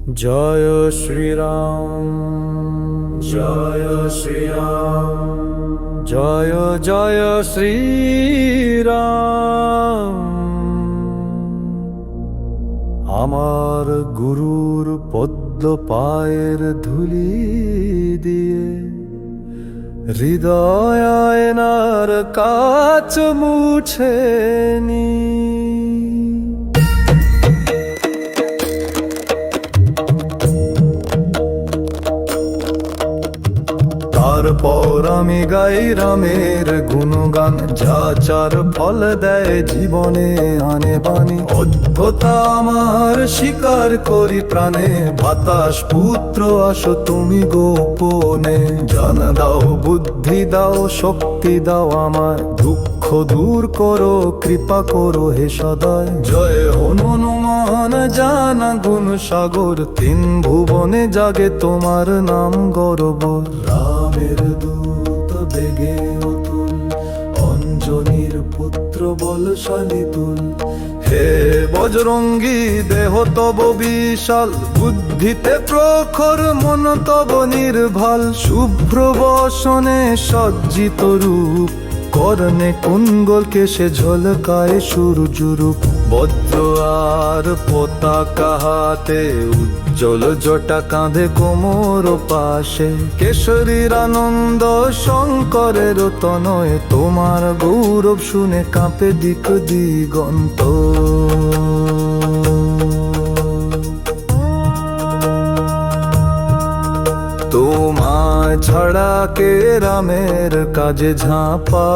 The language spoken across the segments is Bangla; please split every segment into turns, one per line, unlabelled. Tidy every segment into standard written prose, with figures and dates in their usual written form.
জয় শ্রীরাম, জয় শ্রীরাম, জয় জয় শ্রীরাম। আমার গুরুর পদ্ম পায়ের ধুলি দিয়ে হৃদয় আয়নার কাচ মুছে নি। তারপর আমি গাই রামের গুণগান, যা চার ফল দেয় জীবনে আনে বাণী। অদ্ভুতা আমার স্বীকার করি প্রাণে, বাতাস পুত্র আসো তুমি গোপনে। জান দাও, বুদ্ধি দাও, শক্তি দাও আমায়, দুঃখ দূর করো, কৃপা করো হে সদয়। জয় হনুমান জানা গুণ সাগর, তিন ভুবনে জাগে তোমার নাম গর্ব। রামের দূত বেগে অতুল, অঞ্জনীর পুত্র বলশালী তুল। হে বজরঙ্গী দেহ তব বিশাল, বুদ্ধিতে প্রখর মন তব নির্ভাল। শুভ্র বসনে সজ্জিত রূপ, করনে কুণ্ডল কেশে ঝলকায় সূর্যরূপ। বজ্র আর পতাকা হাতে, উজ্জ্বল জটা কাঁধে কোমর পাশে। কেশরীর আনন্দ শঙ্করের তনয়, তোমার গৌরব শুনে কাঁপে দিক দিগন্ত। তোমায় ছাড়া কে রামের কাজে ঝাঁপা,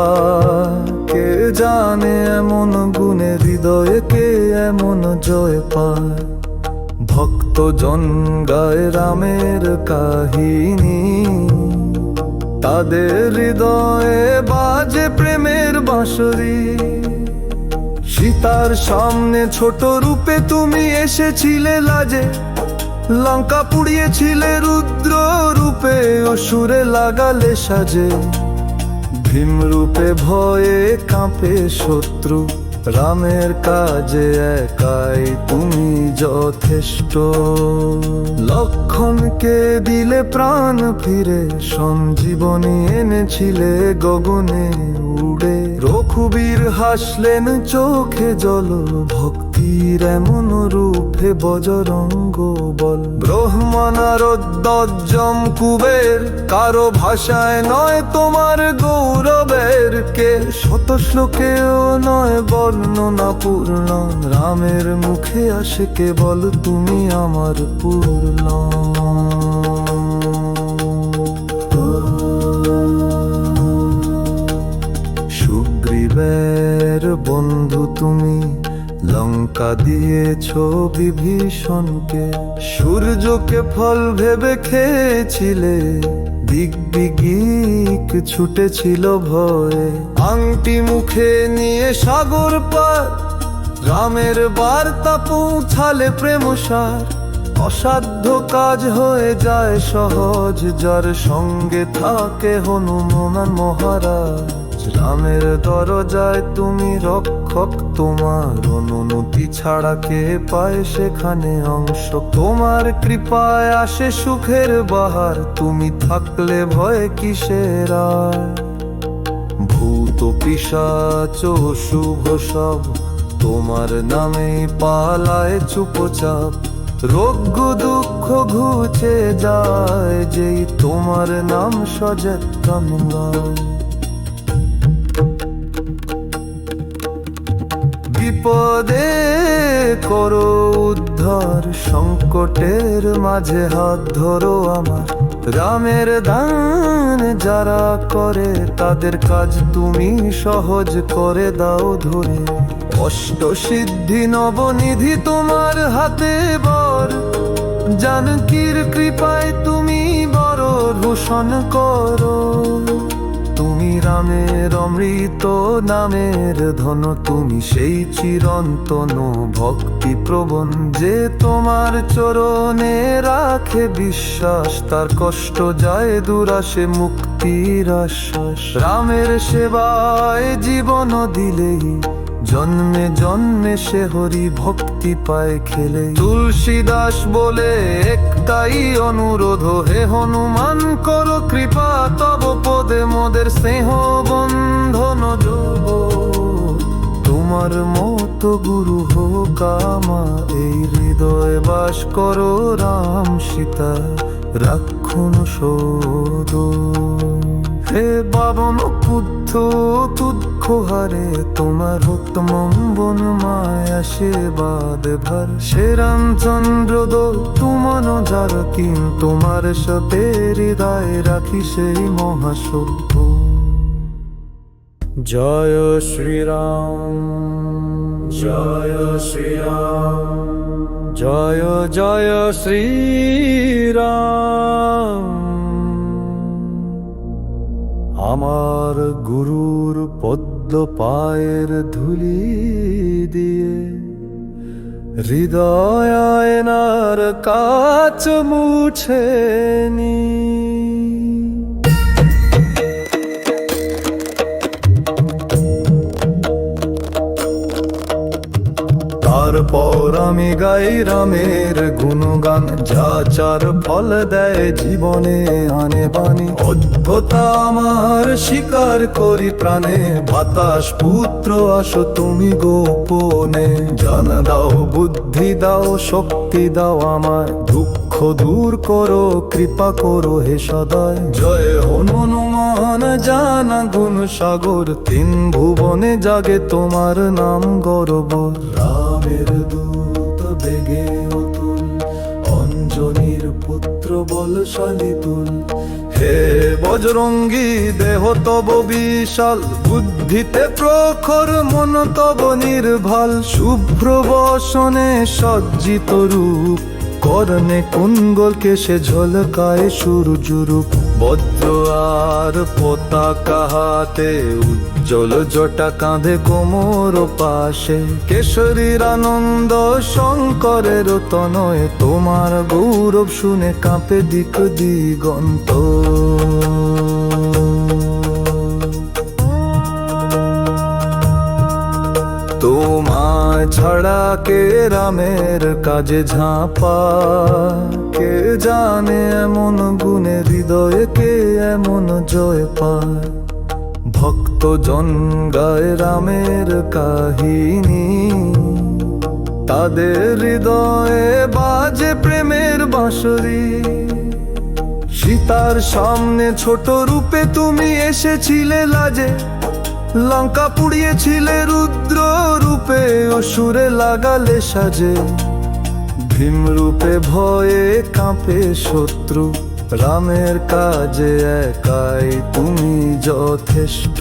কে জানে এমন গুণে হৃদয়ে কে এমন জয় পায়। ভক্তজন গায় রামের কাহিনী, তাদের হৃদয়ে বাজে প্রেমের বাঁশরি। সীতার সামনে ছোট রূপে তুমি এসেছিলে লাজে, লঙ্কা পুড়িয়েছিলে রুদ্র রূপে, অসুরে লাগালে সাজে। ভীম রূপে ভয়ে কাঁপে শত্রু, রামের কাজে একাই তুমি যথেষ্ট। লক্ষণকে দিলে প্রাণ ফিরে, সঞ্জীবনী এনেছিলে গগনে উড়ে। রঘুবীর হাসলেন চোখে জল, ভক্তির এমন রূপে বজরঙ্গ বল। ব্রহ্মনারদ কুবের, কারো ভাষায় নয় তোমার গৌরবের কে। শত শ্লোকেও নয় বর্ণনা পূর্ণ, রামের মুখে আসে কেবল তুমি আমার পূর্ণ। সুগ্রীবের বন্ধু তুমি, লঙ্কা দিয়েছ বিভীষণকে। সূর্যকে ফল ভেবে খেয়েছিলে, দিগ্বিদিক ছুটেছিল ভয়ে। আংটি মুখে নিয়ে সাগর পার, রামের বার্তা পৌঁছালে প্রেমসার। অসাধ্য কাজ হয়ে যায় সহজ, যার সঙ্গে থাকে হনুমান মহারাজ। রামের দরজায় তুমি রক্ষক, তোমার অনুমতি ছাড়া কে পায় সেখানে অংশ। তোমার কৃপায় আসে সুখের বাহার, তুমি থাকলে ভয় কিসের আর। ভূত পিশাচ শুভ সব, তোমার নামে পালায় চুপচাপ। রোগ দুঃখ ঘুচে যায়, যেই তোমার নাম সজত কামগায়। বিপদে করো উদ্ধার, সংকটের মাঝে হাত ধরো আমার। রামের দান যারা করে, তাদের কাজ তুমি সহজ করে দাও ধরে। অষ্ট সিদ্ধি নবনিধি তোমার হাতে বর, জানকীর কৃপায় তুমি বড় ভূষণ করো। তুমি রামের অমৃত নামের ধন, তুমি সেই চিরন্তন ভক্তি প্রবণ। যে তোমার চরণে রাখে বিশ্বাস, তার কষ্ট যায় দূর আসে মুক্তির আশ্বাস। রামের সেবায় জীবন দিলেই জন্মে জন্মে সে হরি ভক্তি পায় খেলে। তুলসীদাস বলে একটাই অনুরোধ, হে হনুমান করো কৃপা, তব পদে মোদের স্নেহ বন্ধন যোগ। তোমার মতো গুরু হোক আমার, এই হৃদয়ে বাস করো রাম সীতা রাখুন সদ। হে বাবন পুত্র তুদ্ধ হারে, তোমার উত্তম বন মায় আশীর্বাদ ভর। সে রামচন্দ্র দো তুমন যার কিন, তোমার সাথে হৃদয় রাখি সেই মহাসত্য। জয় শ্রীরাম জয় শ্রীরাম জয় জয় শ্রীরাম। আমার গুরুর পদ্ম পায়ের ধুলি দিয়ে হৃদয় আয়নার কাচ মুছে নি। তারপর আমি গাই রামের গুণগান, যা চার ফল দেয় জীবনে আনে বাণী। অদ্ভুতা আমার স্বীকার করি প্রাণে, বাতাস পুত্র আসো তুমি গোপনে। জান দাও বুদ্ধি দাও শক্তি দাও আমায়, দুঃখ দূর করো কৃপা করো হে সদয়। জয় হনুমান জানা গুণ সাগর, তিন ভুবনে জাগে তোমার নাম গর্ব। রামের দূত বেগে অতুল, অঞ্জনীর পুত্র বলশালী তুল। হে বজরঙ্গী দেহ তব বিশাল, বুদ্ধিতে প্রখর মন তব নির্ভাল। শুভ্র বসনে সজ্জিত রূপ, করনে কুণ্ডল কেশে ঝলকায় সূর্যরূপ। বজ্র আর পতাকা হাতে, উজ্জ্বল জটা কাঁধে কোমর পাশে। কেশরীর আনন্দ শঙ্করের তনয়, তোমার গৌরব শুনে কাঁপে দিক দিগন্ত। তোমায় ছাড়া কে রামের কাজে ঝাঁপা, কে জানে এমন গুণে হৃদয়ে কে এমন জয় পায়। ভক্ত জন গায় রামের কাহিনী, তাদের হৃদয়ে বাজে প্রেমের বাঁশরি। সীতার সামনে ছোট রূপে তুমি এসেছিলে লাজে, লঙ্কা পুড়িয়েছিলে রুদ্র রূপে, অসুরে লাগালে সাজে। ভীম রূপে ভয়ে কাঁপে শত্রু, রামের কাজে একাই তুমি যথেষ্ট।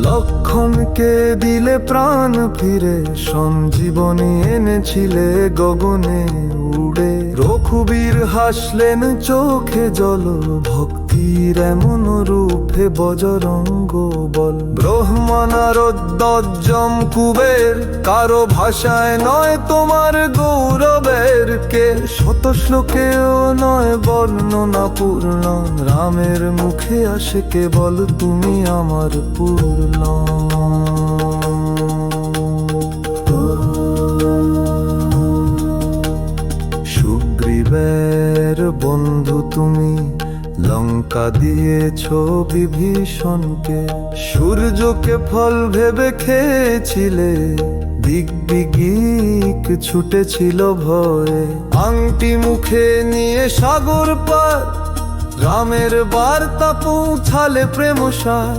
লক্ষণকে দিলে প্রাণ ফিরে, সঞ্জীবনী এনেছিলে গগনে উড়ে। রঘুবীর হাসলেন চোখে জল, ভক্তির এমন রূপে বজরঙ্গ বল। ব্রহ্মা নারদ দজ্জম কুবের, কারো ভাষায় নয় তোমার গৌরবের কে। শত শ্লোকেও নয় বর্ণনা পূর্ণ, রামের মুখে আসে কেবল তুমি আমার পূর্ণ। সুগ্রীবের বন্ধু তুমি, লঙ্কা দিয়েছ বিভীষণকে। সূর্যকে ফল ভেবে খেয়েছিলে, দিগ্বিদিক ছুটেছিল ভয়ে। আংটি মুখে নিয়ে সাগর পার, রামের বার্তা পৌঁছালে প্রেমসার।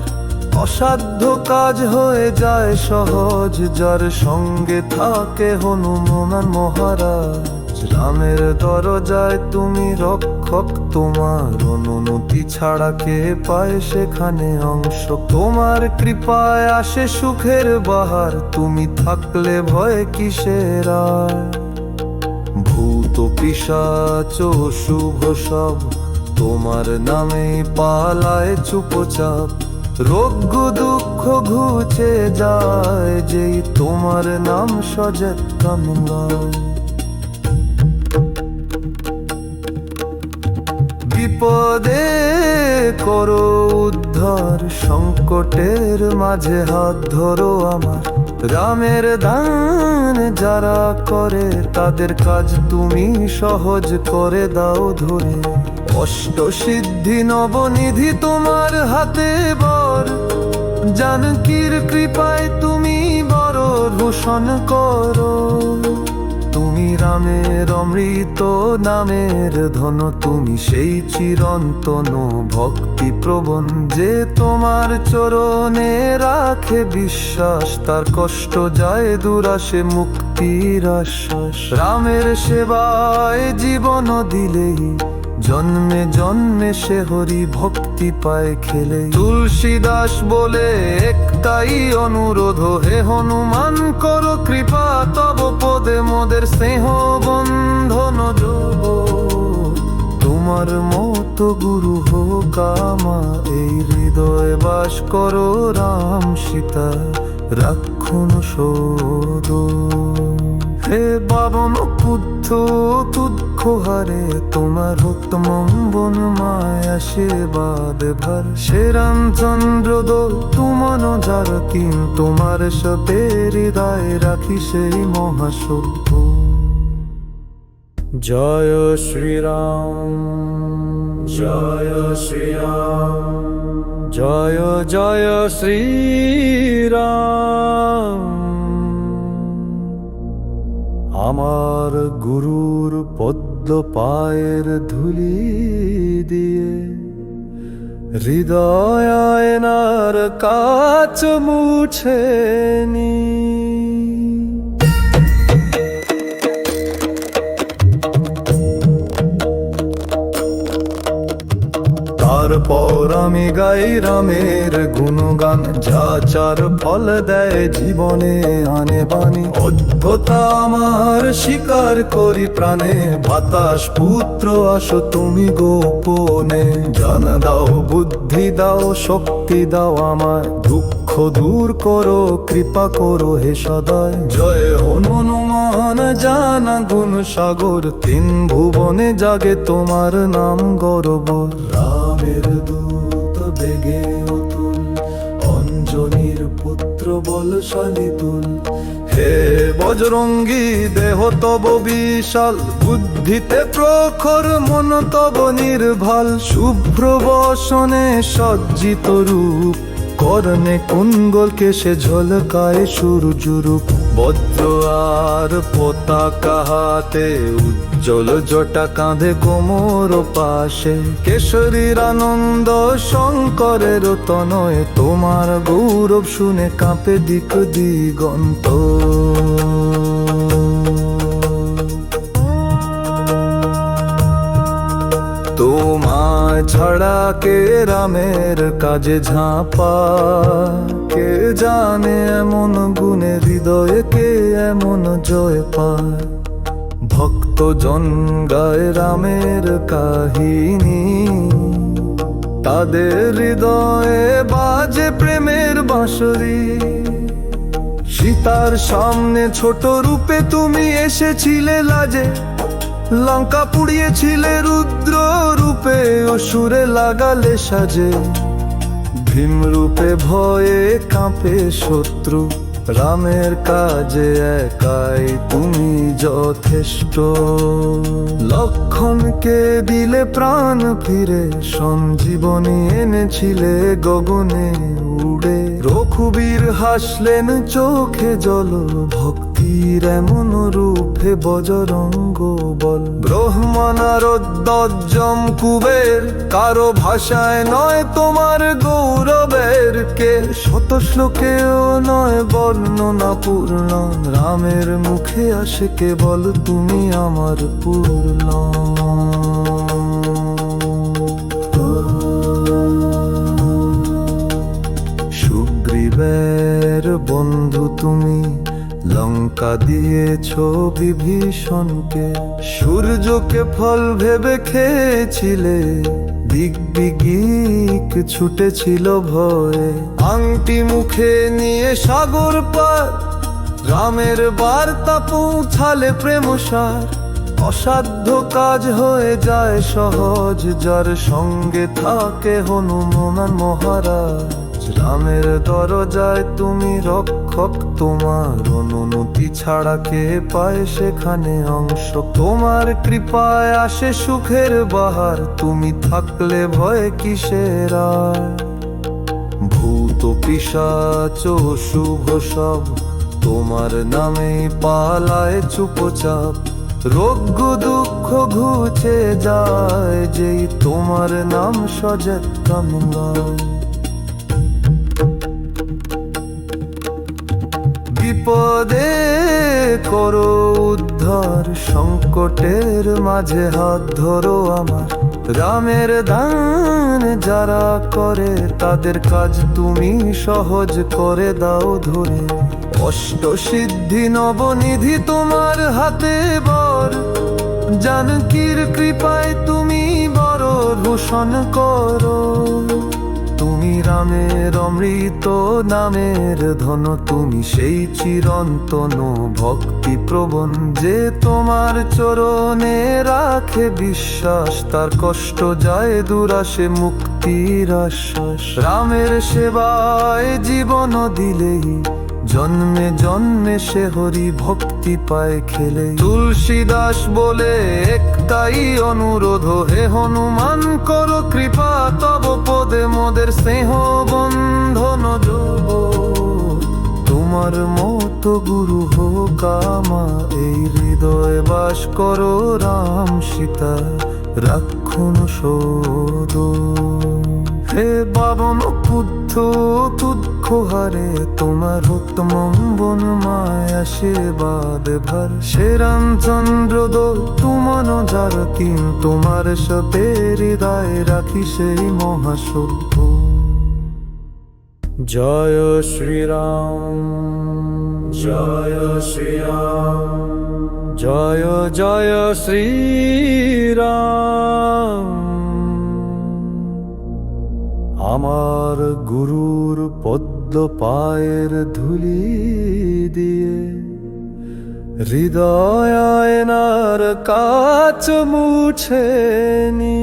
অসাধ্য কাজ হয়ে যায় সহজ, যার সঙ্গে থাকে হনুমান মহারাজ। রামের দরজায় তুমি রক্ষক, তোমার অনুমতি ছাড়া কে পায় সেখানে অংশ। তোমার কৃপায় আসে সুখের বাহার, তুমি থাকলে ভয় কিসের আর। ভূত পিশাচ শুভ সব, তোমার নামে পালায় চুপচাপ। রোগ দুঃখ ঘুচে যায়, যেই তোমার নাম সজে কামনায়। বিপদে করো উদ্ধার, সংকটের মাঝে হাত ধরো আমার। রামের দান যারা করে তাদের কাজ তুমি সহজ করে দাও ধরে। অষ্টসিদ্ধি নবনিধি তোমার হাতে বর, জানকীর কৃপায় তুমি বড় রোশন করো। তুমি রামের অমৃত নামের ধন, তুমি সেই চিরন্তন ভক্তি প্রবণ। যে তোমার চরণে রাখে বিশ্বাস, তার কষ্ট যায় দুরাশে মুক্তির আশ্বাস। রামের সেবায় জীবন দিলেই জন্মে জন্মে সে হরি ভক্তি পায় খেলে। তুলসীদাস বলে একটাই অনুরোধ, হে হনুমান করো কৃপা, তব পদে মোদের স্নেহ বন্ধন যোগ। তোমার মতো গুরু হোক আমা, এই হৃদয় বাস করো রাম সীতা রাখুন সদ। হে বাবন পুত্র তুদ্ধ হারে, তোমার উত্তম বন মায়া সেবাদ ভার। সে রামচন্দ্র দোল তুমন যার কিন, তোমার সাথে হৃদয় রাখি সেই মহাসত্য। জয় শ্রীরাম জয় শ্রীরাম জয় জয় শ্রীরাম। আমার গুরুর পদ্ম পায়ের ধুলি দিয়ে হৃদয় আয়নার কাচ মুছে নি। তারপর আমি গাই রামের গুণগান, যা চার ফল দেয় জীবনে আনে বাণী। অদ্ভুতা আমার স্বীকার করি প্রাণে, বাতাস পুত্র আসো তুমি গোপনে। জ্ঞান দাও বুদ্ধি দাও শক্তি দাও আমায়, দুঃখ দূর করো কৃপা করো হে সদয়। জয় হনুমান জানা গুণ সাগর, তিন ভুবনে জাগে তোমার নাম গৌরব। রামের দূত বেগে অতুল, অঞ্জনীর পুত্র বলশালী তুল। হে বজরঙ্গী দেহ তব বিশাল, বুদ্ধিতে প্রখর মন তব নির্ভাল। শুভ্র বসনে সজ্জিত রূপ, করনে কুণ্ডল কেশে ঝলকায় সূর্যরূপ। বজ্র আর পতাকা হাতে, উজ্জ্বল জটা কাঁধে কোমর পাশে। কেশরীর আনন্দ শঙ্করের তনয়, তোমার গৌরব শুনে কাঁপে দিক দিগন্ত। তোমায় ছাড়া কে রামের কাজে ঝাঁপা, কে জানে এমন গুণে হৃদয়ে কে এমন জয় পায়। ভক্তজন গায় রামের কাহিনী, তাদের হৃদয়ে বাজে প্রেমের বাঁশরি। সীতার সামনে ছোট রূপে তুমি এসেছিলে লাজে, লঙ্কা পুড়িয়েছিলে রুদ্র রূপে, অসুরে লাগালে সাজে। ভীম রূপে ভয়ে কাঁপে শত্রু, রামের কাজে একাই তুমি যথেষ্ট। লক্ষণকে দিলে প্রাণ ফিরে, সঞ্জীবনী এনেছিলে গগনে উড়ে। রঘুবীর হাসলেন চোখে জল, ভক্তির এমন রূপে বজরঙ্গ বল। ব্রহ্মা নারদ দজ্জম কুবের, কারো ভাষায় নয় তোমার গৌরবের কে। শত শ্লোকেও নয় বর্ণনা পূর্ণ, রামের মুখে আসে কেবল তুমি আমার পূর্ণ। সুগ্রীবের বন্ধু তুমি, লঙ্কা দিয়েছ বিভীষণকে। সূর্যকে ফল ভেবে খেয়েছিলে, দিগ্বিদিক ছুটেছিল ভয়ে। আংটি মুখে নিয়ে সাগর পার, রামের বার্তা পৌঁছালে প্রেমসার। অসাধ্য কাজ হয়ে যায় সহজ, যার সঙ্গে থাকে হনুমান মহারাজ। রামের দরজায় তুমি রক্ষ লেখক তোমার অনুমতি ছাড়া কে পায় সেখানে অংশ। তোমার কৃপায় আসে সুখের বাহার, তুমি থাকলে ভয় কিসের আর? ভূত পিশাচ শুভ সব তোমার নামে পালায় চুপচাপ। রোগ দুঃখ ঘুচে যায় যেই তোমার নাম সজত কামগায়। বিপদে করো উদ্ধার, সংকটের মাঝে হাত ধরো আমার। রামের দান যারা করে তাদের কাজ তুমি সহজ করে দাও ধরে। অষ্টসিদ্ধি নবনিধি তোমার হাতে বর, জানকীর কৃপায় তুমি বড় ভূষণ করো। তুমি রামের অমৃত নামের ধন, তুমি সেই চিরন্তন ভক্তি প্রবণ। যে তোমার চরণে রাখে বিশ্বাস, তার কষ্ট যায় দূর আসে মুক্তির আশ্বাস। রামের সেবায় জীবন দিলেই জন্মে জন্মে সে হরি ভক্তি পায় খেলে। তুলসীদাস বলে একটাই অনুরোধ, হে হনুমান করো কৃপা তব পদে মোদের স্নেহ বন্ধন যোগ। তোমার মতো গুরু হোক আমার, এই হৃদয়ে বাস করো রাম সীতা রাখুন শোধ। হে বাবন পুত্র তুচ্ছ হারে, তোমার উত্তম বন মায় আশীর্বাদ ভর। সে রামচন্দ্র দো তুমন যার কিন, তোমার সাথে হৃদয় রাখি সেই মহাসত্য। জয় শ্রীরাম জয় শ্রীরাম জয় জয় শ্রীরাম। আমার গুরুর পদ্ম পায়ের ধুলি দিয়ে হৃদয় আয়নার কাচ মুছে নি।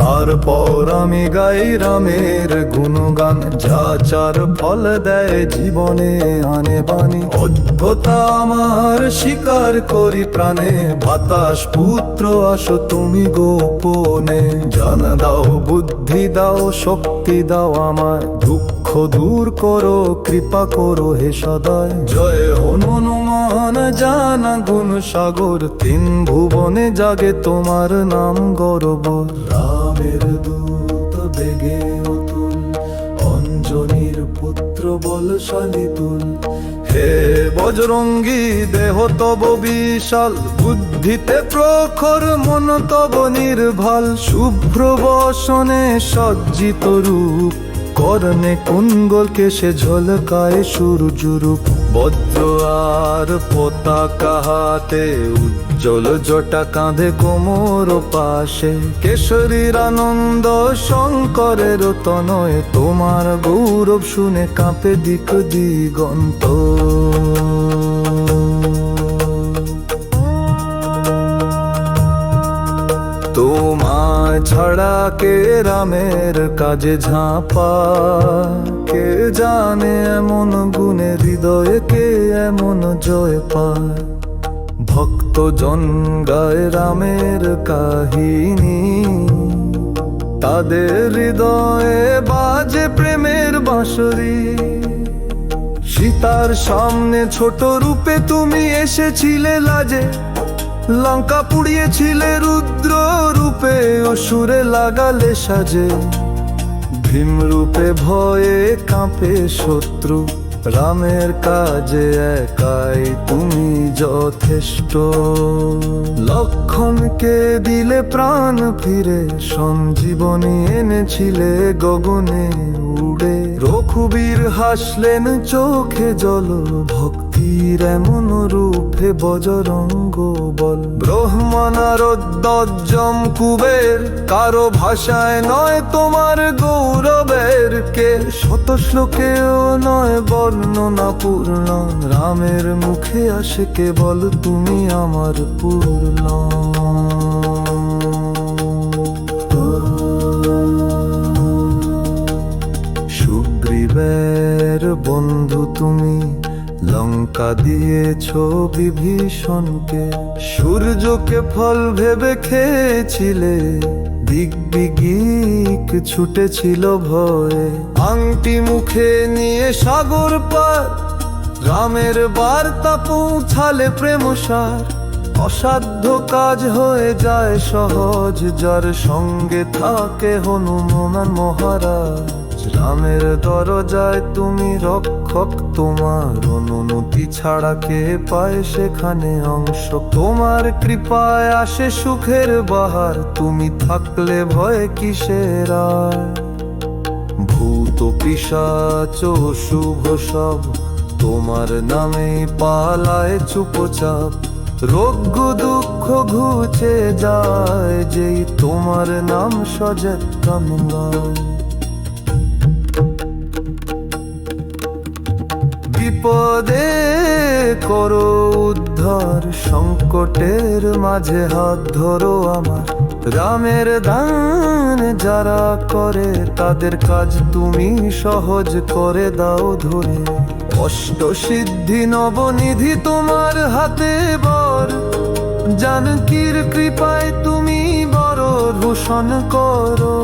তারপর আমি গাই রামের গুণগান, যা চার ফল দেয় জীবনে আনে বাণী। অদ্ভুতা আমার স্বীকার করি প্রাণে, বাতাস পুত্র আসো তুমি গোপনে। জান দাও বুদ্ধি দাও শক্তি দাও আমায়, দুঃখ দূর করো কৃপা করো হে সদায়। জয় হনুমান জানা গুণ সাগর, তিন ভুবনে জাগে তোমার নাম গর্ব। রামের দূত বেগে অতুল, অঞ্জনীর পুত্র বলশালী তুল। হে বজরঙ্গী দেহ তব বিশাল, বুদ্ধিতে প্রখর মন তব নির্ভাল। শুভ্র বসনে সজ্জিত রূপ, করনে কুণ্ডল কেশে ঝলকায় সূর্যরূপ। বজ্র আর পতাকা হাতে, উজ্জ্বল জটা কাঁধে কোমর পাশে। কেশরীর আনন্দ শঙ্করের তনয়, তোমার গৌরব শুনে কাঁপে দিক দিগন্ত। তোমায় ছাড়া কে রামের কাজে ঝাঁপা, কে জানে এমন গুণে হৃদয়ে কে এমন জয় পায়। ভক্ত জন গায় রামের কাহিনী, তাদের হৃদয়ে বাজে প্রেমের বাঁশরি। সীতার সামনে ছোট রূপে তুমি এসেছিলে লাজে, লঙ্কা পুড়িয়েছিলে রুদ্র রূপে, অসুরে লাগালে সাজে। ভীম রূপে ভয়ে কাঁপে শত্রু, রামের কাজে একাই তুমি যথেষ্ট। লক্ষণকে দিলে প্রাণ ফিরে, সঞ্জীবনী এনেছিলে গগনে উড়ে। রঘুবীর হাসলেন চোখে জল, ভক্তির এমন রূপে বজরঙ্গ বল। ব্রহ্মা নারদ দজ্জম কুবের, কারো ভাষায় নয় তোমার গৌরবের কে। শত শ্লোকেও নয় বর্ণনা পূর্ণ, রামের মুখে আসে কেবল তুমি আমার পূর্ণ। রামের বন্ধু তুমি, লঙ্কা দিয়েছ বিভীষণকে। সূর্যকে ফল ভেবে খেয়েছিলে, দিগ্বিদিক ছুটেছিল ভয়ে। আংটি মুখে নিয়ে সাগর পার, রামের বার্তা পৌঁছালে প্রেমসার। অসাধ্য কাজ হয়ে যায় সহজ, যার সঙ্গে থাকে হনুমান মহারাজ। রামের দরজায় তুমি রক্ষক, তোমার অনুমতি ছাড়া কে পায় সেখানে অংশ। তোমার কৃপায় আসে সুখের বাহার, তুমি থাকলে ভয় কিসের আর। ভূত পিশাচ শুভ সব তোমার নামে পালায় চুপচাপ। রোগ দুঃখ ঘুচে যায় যেই তোমার নাম সজত কামনায়। বিপদে করো উদ্ধার, সংকটের মাঝে হাত ধরো আমার। রামের দান যারা করে, তাদের কাজ তুমি সহজ করে দাও ধরে। অষ্টসিদ্ধি নবনিধি তোমার হাতে বর, জানকীর কৃপায় তুমি বড় ভূষণ করো।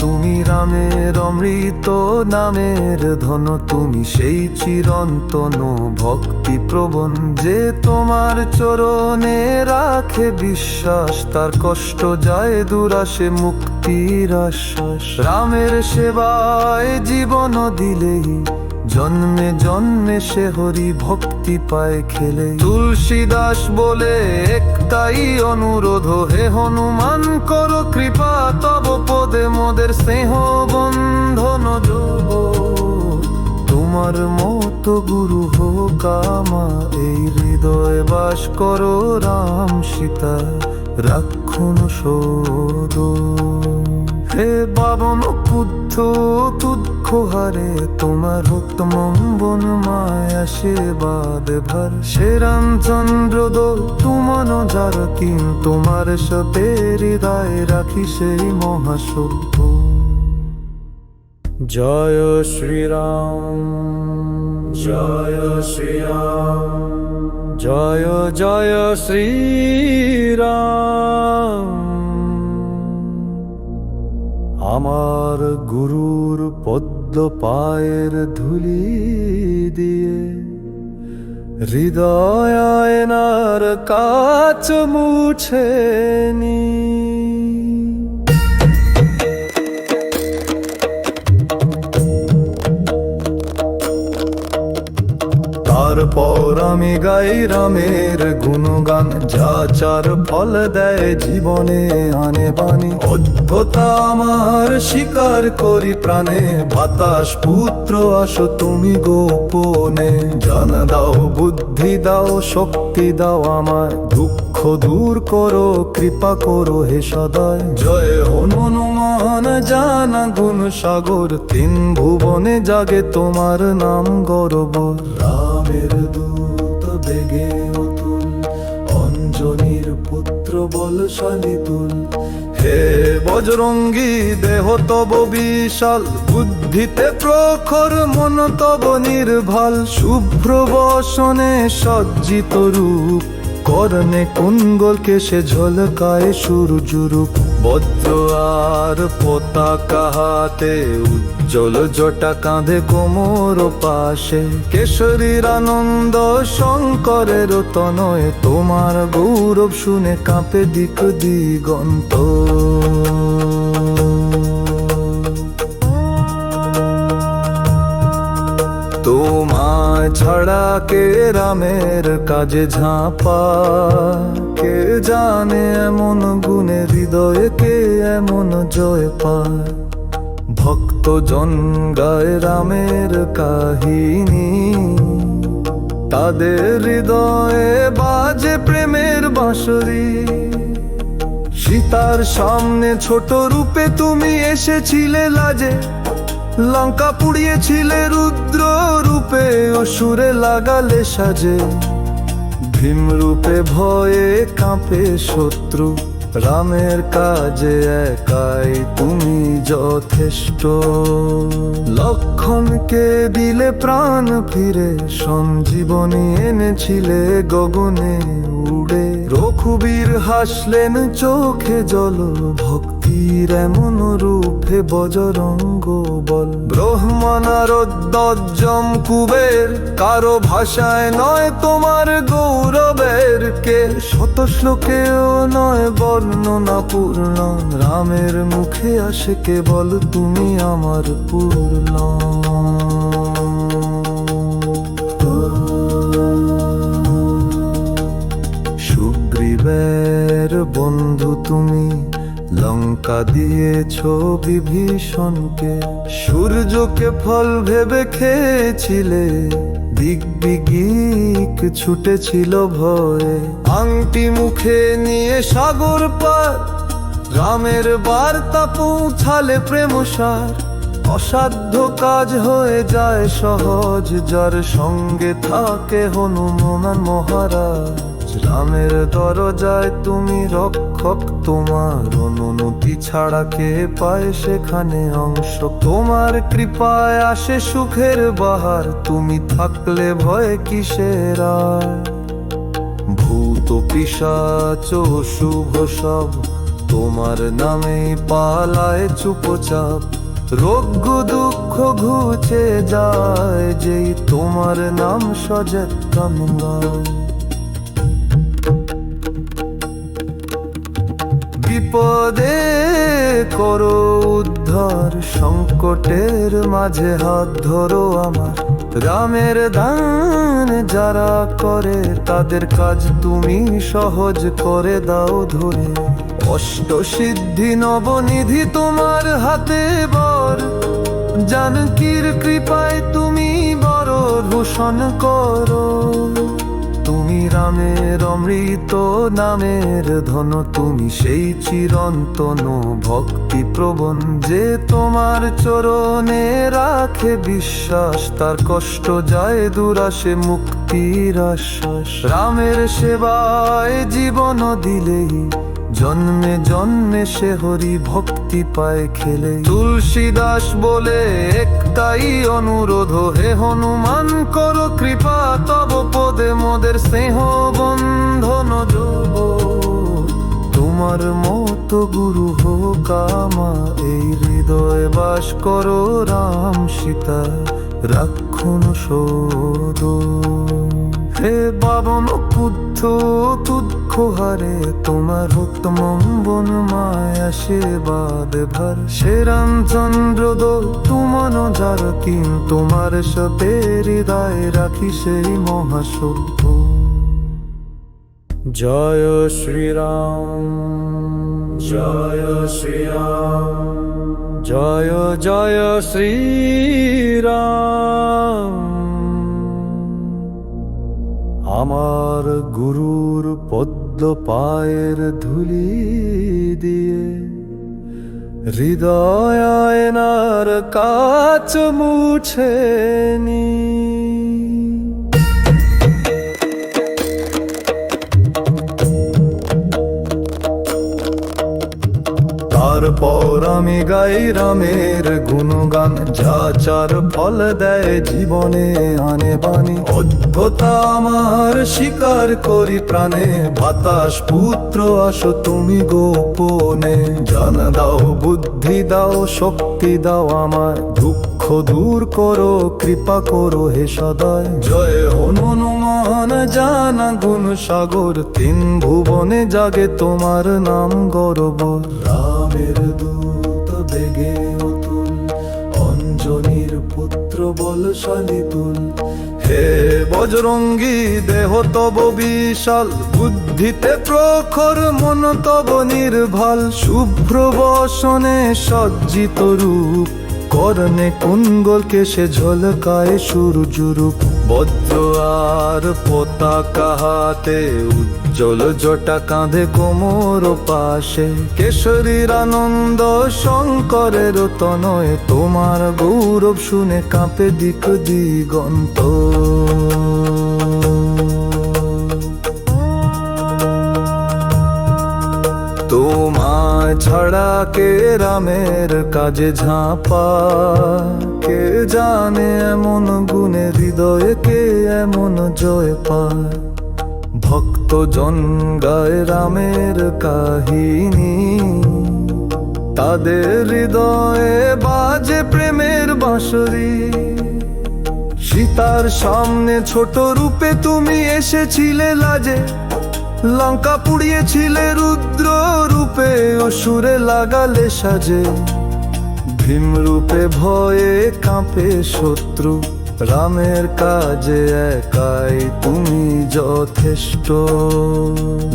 তুমি রামের অমৃত নামের ধন, তুমি সেই চিরন্তন ভক্তি প্রবণ। যে তোমার চরণে রাখে বিশ্বাস, তার কষ্ট যায় দূর, আসে মুক্তির আশ্বাস। রামের সেবায় জীবন দিলেই জন্মে জন্মে সে হরি ভক্তি পায় খেলে। তুলসীদাস বলে একটাই অনুরোধ, হে হনুমান করো কৃপা, তব পদে মোদের স্নেহ বন্ধন যোগ। তোমার মতো গুরু হোক আমা, এই হৃদয় বাস করো রাম সীতা রাখুন শোধ। হে বাবন পুত্র তুদ্ধ হারে, তোমার উত্তম বন মায় আশীর্বাদ ভর। সে রামচন্দ্র দোল তুমন যার কিন, তোমার সাথে হৃদয় রাখি সেই মহাসত্য। জয় শ্রীরাম, জয় শ্রীরাম, জয় জয় শ্রীরাম। আমার গুরুর পদ্ম পায়ের ধুলি দিয়ে, হৃদয় আয়নার কাচ মুছে নি। তারপর আমি গাই রামের গুণগান, যা চার ফল দেয় জীবনে আনে বাণী। অদ্ভুতা আমার স্বীকার করি প্রাণে, বাতাস পুত্র আসো তুমি গোপনে। জান দাও বুদ্ধি দাও শক্তি দাও আমায়, দুঃখ দূর করো কৃপা করো হে সদয়। জয় হনুমান জানা গুণ সাগর, তিন ভুবনে জাগে তোমার নাম গৌরব। রামের দূত বেগে অতুল, অঞ্জনীর পুত্র বলশালী তুল। হে বজরঙ্গী দেহ তব বিশাল, বুদ্ধিতে প্রখর মন তব নির্ভাল। শুভ্র বসনে সজ্জিত রূপ, করনে কুণ্ডল কেশে ঝলকায় সূর্যরূপ। বজ্র আর পতাকা হাতে, উজ্জ্বল জটা কাঁধে কোমর পাশে। কেশরীর আনন্দ শঙ্করের তনয়, তোমার গৌরব শুনে কাঁপে দিক দিগন্ত। তোমায় ছাড়া কে রামের কাজে ঝাঁপা, কে জানে এমন গুণে হৃদয়ে কে এমন জয় পায়। ভক্ত জন গায় রামের কাহিনী, তাদের হৃদয়ে বাজে প্রেমের বাঁশরি। সীতার সামনে ছোট রূপে তুমি এসেছিলে লাজে, লঙ্কা পুড়িয়েছিলে রুদ্র রূপে, অসুরে লাগালে সাজে। ভীম রূপে ভয়ে কাঁপে শত্রু, রামের কাজে একাই তুমি যথেষ্ট। লক্ষণকে দিলে প্রাণ ফিরে, সঞ্জীবনী এনেছিলে গগনে উড়ে। রঘুবীর হাসলেন চোখে জল, ভক্তির এমন রূপে বজরঙ্গ বল। ব্রহ্মা নারদ দজ্জম কুবের, কারো ভাষায় নয় তোমার গৌরবের কে। শত শ্লোকেও নয় বর্ণনা পূর্ণ, রামের মুখে আসে কেবল তুমি আমার পূর্ণ। সুগ্রীবের বন্ধু তুমি, লঙ্কা দিয়েছ বিভীষণকে। সূর্যকে ফল ভেবে খেয়েছিলে, দিগ্বিদিক ছুটেছিল ভয়ে। আংটি মুখে নিয়ে সাগর পার, রামের বার্তা পৌঁছালে প্রেমসার। অসাধ্য কাজ হয়ে যায় সহজ, যার সঙ্গে থাকে হনুমান মহারাজ। রামের দরজায় তুমি রক্ষক, তোমার অনুমতি ছাড়া কে পায় সেখানে অংশ। তোমার কৃপায় আসে সুখের বাহার, তুমি থাকলে ভয় কিসের আর। ভূত পিশাচ শুভ সব, তোমার নামে পালায় চুপচাপ। রোগ দুঃখ ঘুচে যায়, যেই তোমার নাম সযত্ন গায়। বিপদে করো উদ্ধার, সংকটের মাঝে হাত ধরো আমার। রামের দান যারা করে, তাদের কাজ তুমি সহজ করে দাও ধরে। অষ্টসিদ্ধি নবনিধি তোমার হাতে বর, জানকীর কৃপায় তুমি বড় ভূষণ করো। তুমি রামের অমৃত নামের ধন, তুমি সেই চিরন্তন ভক্তি প্রবণ। যে তোমার চরণে রাখে বিশ্বাস, তার কষ্ট যায় দূর, আসে মুক্তির আশ্বাস। রামের সেবায় জীবন দিলেই, জন্মে জন্মে সে হরি ভক্তি পায় খেলে। তুলসীদাস বলে একটাই অনুরোধ, হে হনুমান করো কৃপা, তব পদে মোদের স্নেহ বন্ধন যোগ। তোমার মতো গুরু হোক আমার, এই হৃদয়ে বাস করো রাম সীতা রাখুন সদ। হে বাবন পুত্র তুদ্ধ হারে, তোমার উত্তম বন মায় আশীর্বাদ ভর। সে রামচন্দ্র দো তুমন যার কিন, তোমার সাথে হৃদয় রাখি সেই মহাসত্য। জয় শ্রীরাম, জয় শ্রীরাম, জয় জয় শ্রীরাম। আমার গুরুর পদ্ম পায়ের ধুলি দিয়ে, হৃদয় আয়নার কাচ মুছে নি। তারপর আমি গাই রামের গুণগান, যা চার ফল দেয় জীবনে আনে বাণী। অদ্ভুতা আমার স্বীকার করি প্রাণে, বাতাস পুত্র আসো তুমি গোপনে। জান দাও বুদ্ধি দাও শক্তি দাও আমায়, দুঃখ দূর করো কৃপা করো হে সদয়। জয় হনুমান জানা গুণ সাগর, তিন ভুবনে জাগে তোমার নাম গৌরব। রামের দূত বেগে অতুল, অঞ্জনীর পুত্র বলশালী তুল। হে বজরঙ্গী দেহ তব বিশাল, বুদ্ধিতে প্রখর মন তব নির্ভল। শুভ্র বসনে সজ্জিত রূপ, করনে কুণ্ডল কেশে ঝলকায় সূর্যরূপ। বজ্র আর পতাকা হাতে, উজ্জ্বল জটা কাঁধে কোমর পাশে। কেশরীর আনন্দ শঙ্করের তনয়, তোমার গৌরব শুনে কাঁপে দিক দিগন্ত। ছাড়া কে রামের কাজে ঝাঁপায়? কে জানে এমন গুণে হৃদয়ে কে এমন জয় পায়? ভক্তজন গায় রামের কাহিনী, তাদের হৃদয়ে বাজে প্রেমের বাঁশরি। সীতার সামনে ছোট রূপে তুমি এসেছিলে লাজে, লঙ্কা পুড়িয়েছিলে রুদ্র রূপে, অসুরে লাগালে সাজে। ভীম রূপে ভয়ে কাঁপে শত্রু, রামের কাজে একাই তুমি যথেষ্ট।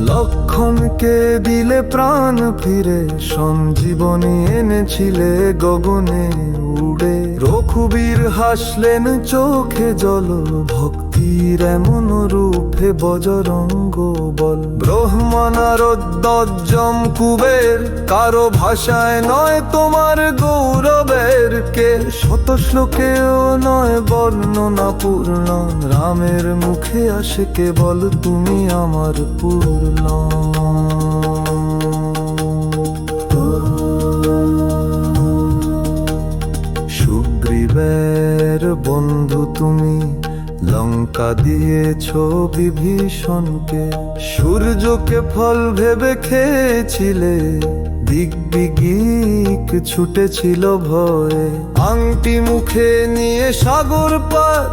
লক্ষণকে দিলে প্রাণ ফিরে, সঞ্জীবনী এনেছিলে গগনে উড়ে। রঘুবীর হাসলেন চোখে জল, ভক্তির এমন রূপে বজরঙ্গ বল। ব্রহ্মা নারদ দজ্জম কুবের, কারো ভাষায় নয় তোমার গৌরবের কে। শত শ্লোকেও নয় বর্ণনা পূর্ণ, রামের মুখে আসে কেবল তুমি আমার পূর্ণ। সুগ্রীবের বন্ধু তুমি, লঙ্কা দিয়েছ বিভীষণকে। সূর্যকে ফল ভেবে খেয়েছিলে, দিগ্বিদিক ছুটেছিল ভয়ে। আংটি মুখে নিয়ে সাগর পার,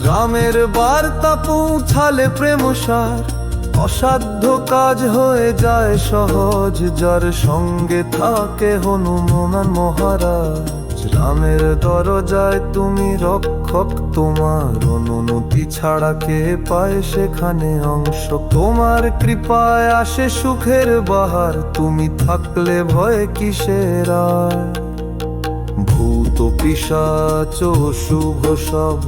রামের বার্তা পৌঁছালে প্রেমসার। অসাধ্য কাজ হয়ে যায় সহজ, যার সঙ্গে থাকে হনুমান মহারাজ। রামের দরজায় তুমি রক্ষক, তোমার অনুমতি ছাড়া কে পায় সেখানে অংশ। তোমার কৃপায় আসে সুখের বাহার, তুমি থাকলে ভয় কিসের আর? ভূত পিশাচ শুভ সব,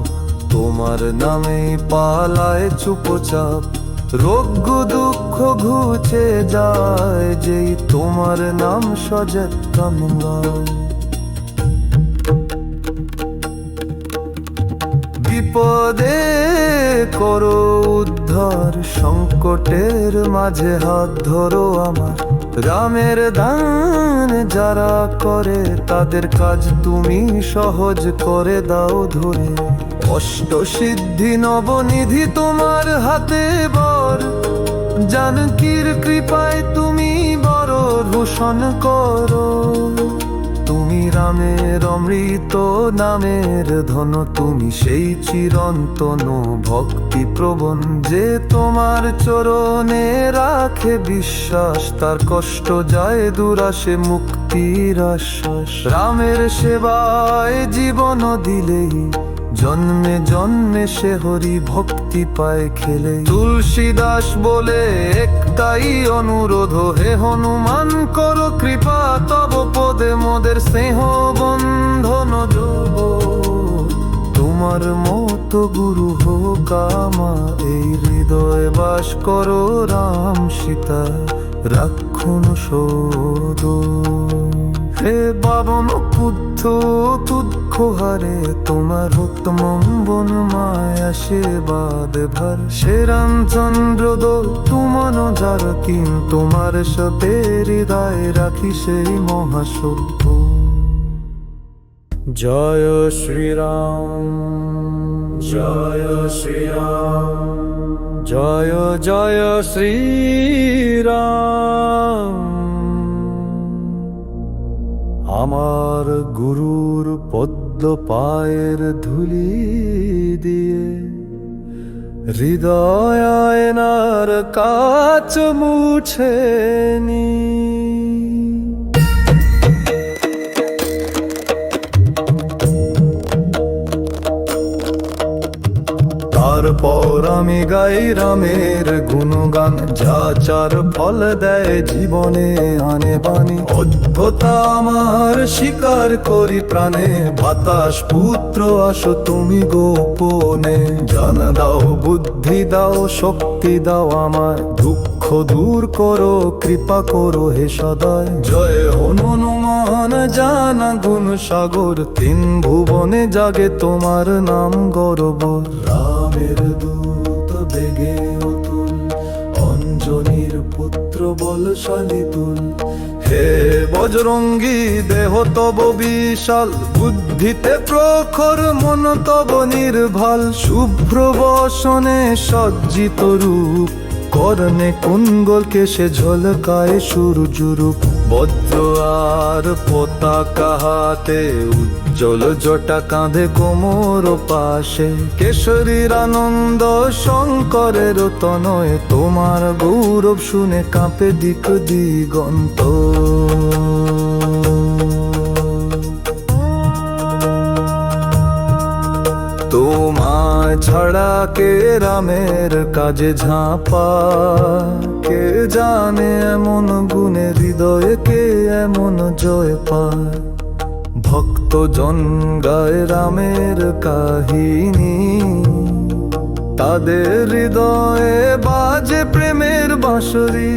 তোমার নামেই পালায় চুপচাপ। রোগ দুঃখ ঘুচে যায়, যেই তোমার নাম সজত কামঙ্গায়। বিপদে করো উদ্ধার, সংকটের মাঝে হাত ধরো আমার। রামের দান যারা করে, তাদের কাজ তুমি সহজ করে দাও ধরে। অষ্টসিদ্ধি নবনিধি তোমার হাতে বর, জানকীর কৃপায় তুমি বড় ভূষণ করো। তুমি রামের অমৃত নামের ধন, তুমি সেই চিরন্তন ভক্তি প্রবণ। যে তোমার চরণে রাখে বিশ্বাস, তার কষ্ট যায় দুরাশে মুক্তির আশ্বাস। রামের সেবায় জীবন দিলেই, জন্মে জন্মে সে হরি ভক্তি পায় খেলে। তুলসীদাস বলে একটাই অনুরোধ, হে হনুমান করো কৃপা, তব পদে মোদের স্নেহ বন্ধন যোগ। তোমার মতো গুরু হোক আমার, এই হৃদয়ে বাস করো রাম সীতা রাখুন শোধ। হে বাবন পুত্র তুদ্ধ হারে, তোমার উত্তম বন মায় আশীর্বাদ ভর। সে রামচন্দ্র দোল তুমন যার, কিন তোমার সাথে হৃদয় রাখি সেই মহাসত্য। জয় শ্রীরাম, জয় শ্রীরাম, জয় জয় শ্রীরাম। আমার গুরুর পদ্ম পায়ের ধুলি দিয়ে, হৃদয় আয়নার কাচ মুছে নি। তারপর আমি গাই রামের গুণগান, যা চার ফল দেয় জীবনে আনে বাণী। অদ্ভুতা আমার স্বীকার করি প্রাণে, বাতাস পুত্র আসো তুমি গোপনে। জান দাও বুদ্ধি দাও শক্তি দাও আমায়, দুঃখ দূর করো কৃপা করো হে সদয়। জয় হনুমান জানা গুণ সাগর, তিন ভুবনে জাগে তোমার নাম গৌরব। রামের দূত বেগে অতুল, অঞ্জনীর পুত্র বলশালী তুল। হে বজরঙ্গী দেহ তব বিশাল, বুদ্ধিতে প্রখর মন তব নির্ভাল। শুভ্র বসনে সজ্জিত রূপ, কর্ণে কুণ্ডল কেশে ঝলকায় সূর্যরূপ। বজ্র আর পতাকা হাতে, উজ্জ্বল জটা কাঁধে কোমর পাশে। কেশরীর আনন্দ শঙ্করের তনয়, তোমার গৌরব শুনে কাঁপে দিক দিগন্ত। তোমায় ছাড়া কে রামের কাজে ঝাঁপা, কে জানে এমন গুণে হৃদয়ে কে এমন জয় পায়। ভক্তজন গায় রামের কাহিনী, তাদের হৃদয়ে বাজে প্রেমের বাঁশরি।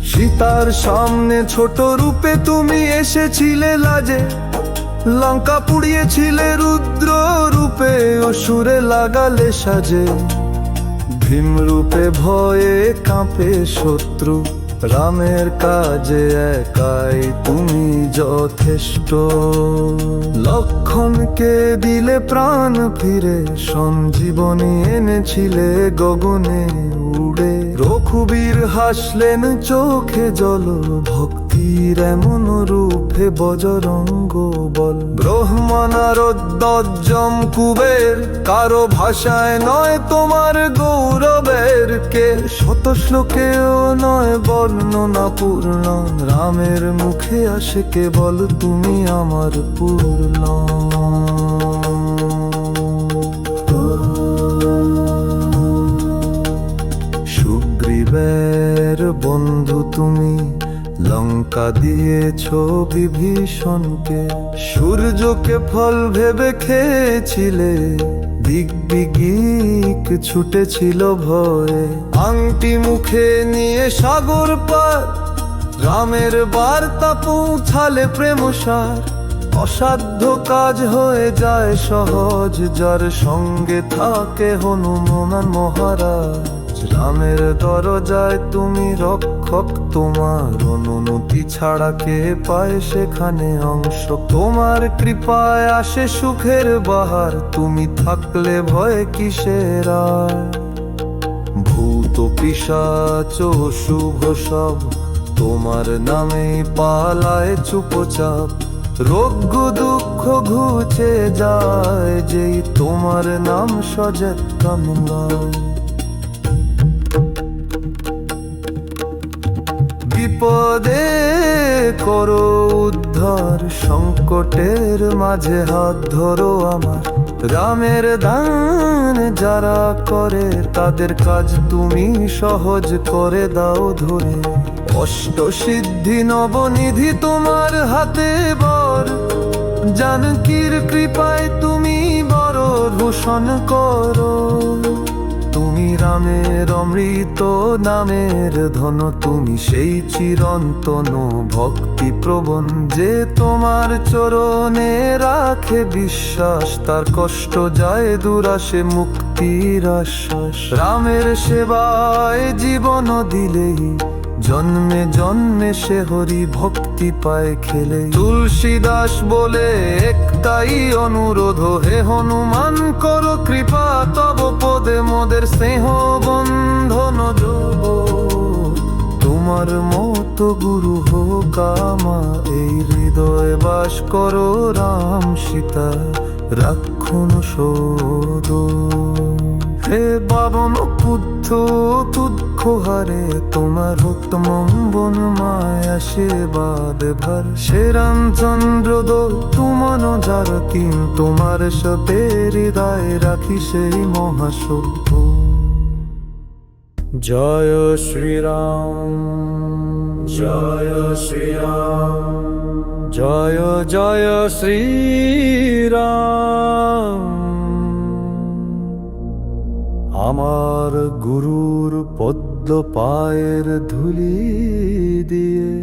সীতার সামনে ছোট রূপে তুমি এসেছিলে লাজে, লঙ্কা পুড়িয়েছিলে রুদ্র রূপে, অসুরে লাগালে সাজে। ভীম রূপে ভয়ে কাঁপে শত্রু, রামের কাজে একাই তুমি যথেষ্ট। লক্ষণকে দিলে প্রাণ ফিরে, সঞ্জীবনী এনেছিলে গগনে উড়ে। রঘুবীর হাসলেন চোখে জল, ভক্তির এমন রূপে বজরঙ্গ বল। ব্রহ্মা নারদ দজ্জম কুবের, কারো ভাষায় নয় তোমার গৌরবের কে। শত শ্লোকেও নয় বর্ণনা পূর্ণ, রামের মুখে আসে কেবল তুমি আমার পূর্ণ। সুগ্রীবের বন্ধু তুমি, লঙ্কা দিয়েছ বিভীষণকে। সূর্যকে ফল ভেবে খেয়েছিলে, দিগ্বিদিক ছুটেছিল ভয়ে। আংটি মুখে নিয়ে সাগর পার, রামের বার্তা পৌঁছালে প্রেমসার। অসাধ্য কাজ হয়ে যায় সহজ, যার সঙ্গে থাকে হনুমান মহারাজ। রামের দরজায় তুমি রক্ষক, তোমার অনুমতি ছাড়া কে পায় সেখানে অংশ। তোমার কৃপায় আসে সুখের বাহার, তুমি থাকলে ভয় কিসের আর। ভূত পিশাচ শুভ সব, তোমার নামে পালায় চুপচাপ। রোগ দুঃখ ঘুচে যায়, যেই তোমার নাম সজত কামনায়। বিপদে করো উদ্ধার, সংকটের মাঝে হাত ধরো আমার। রামের দান যারা করে, তাদের কাজ তুমি সহজ করে দাও ধরে। অষ্টসিদ্ধি নবনিধি তোমার হাতে বর, জানকীর কৃপায় তুমি বড় ভূষণ করো। তুমি রামের অমৃত নামের ধন, তুমি সেই চিরন্তন ভক্তি প্রবণ। যে তোমার চরণে রাখে বিশ্বাস, তার কষ্ট যায় দূর আসে মুক্তির আশ্বাস। রামের সেবায় জীবন দিলেই, জন্মে জন্মে সে হরি ভক্তি পায় খেলে। তুলসীদাস বলে একটাই অনুরোধ, হে হনুমান করো কৃপা, তব পদে মোদের স্নেহ বন্ধন যোগ। তোমার মতো গুরু হোক আমার, এই হৃদয় বাস করো রাম সীতা রাখুন শোধ। হে বাবন পুত্র তুদ্ধ হারে, তোমার উত্তম বন মায় আশীর্বাদ ভর। সে রামচন্দ্র দো তুমন যার কিন, তোমার সাথে হৃদয় রাখি সেই মহাসত্য। জয় শ্রীরাম, জয় শ্রীরাম, জয় জয় শ্রীরাম। আমার গুরুর পদ্ম পায়ের ধুলি দিয়ে,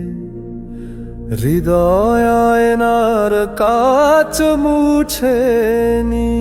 হৃদয় আয়নার কাচ মুছে নি।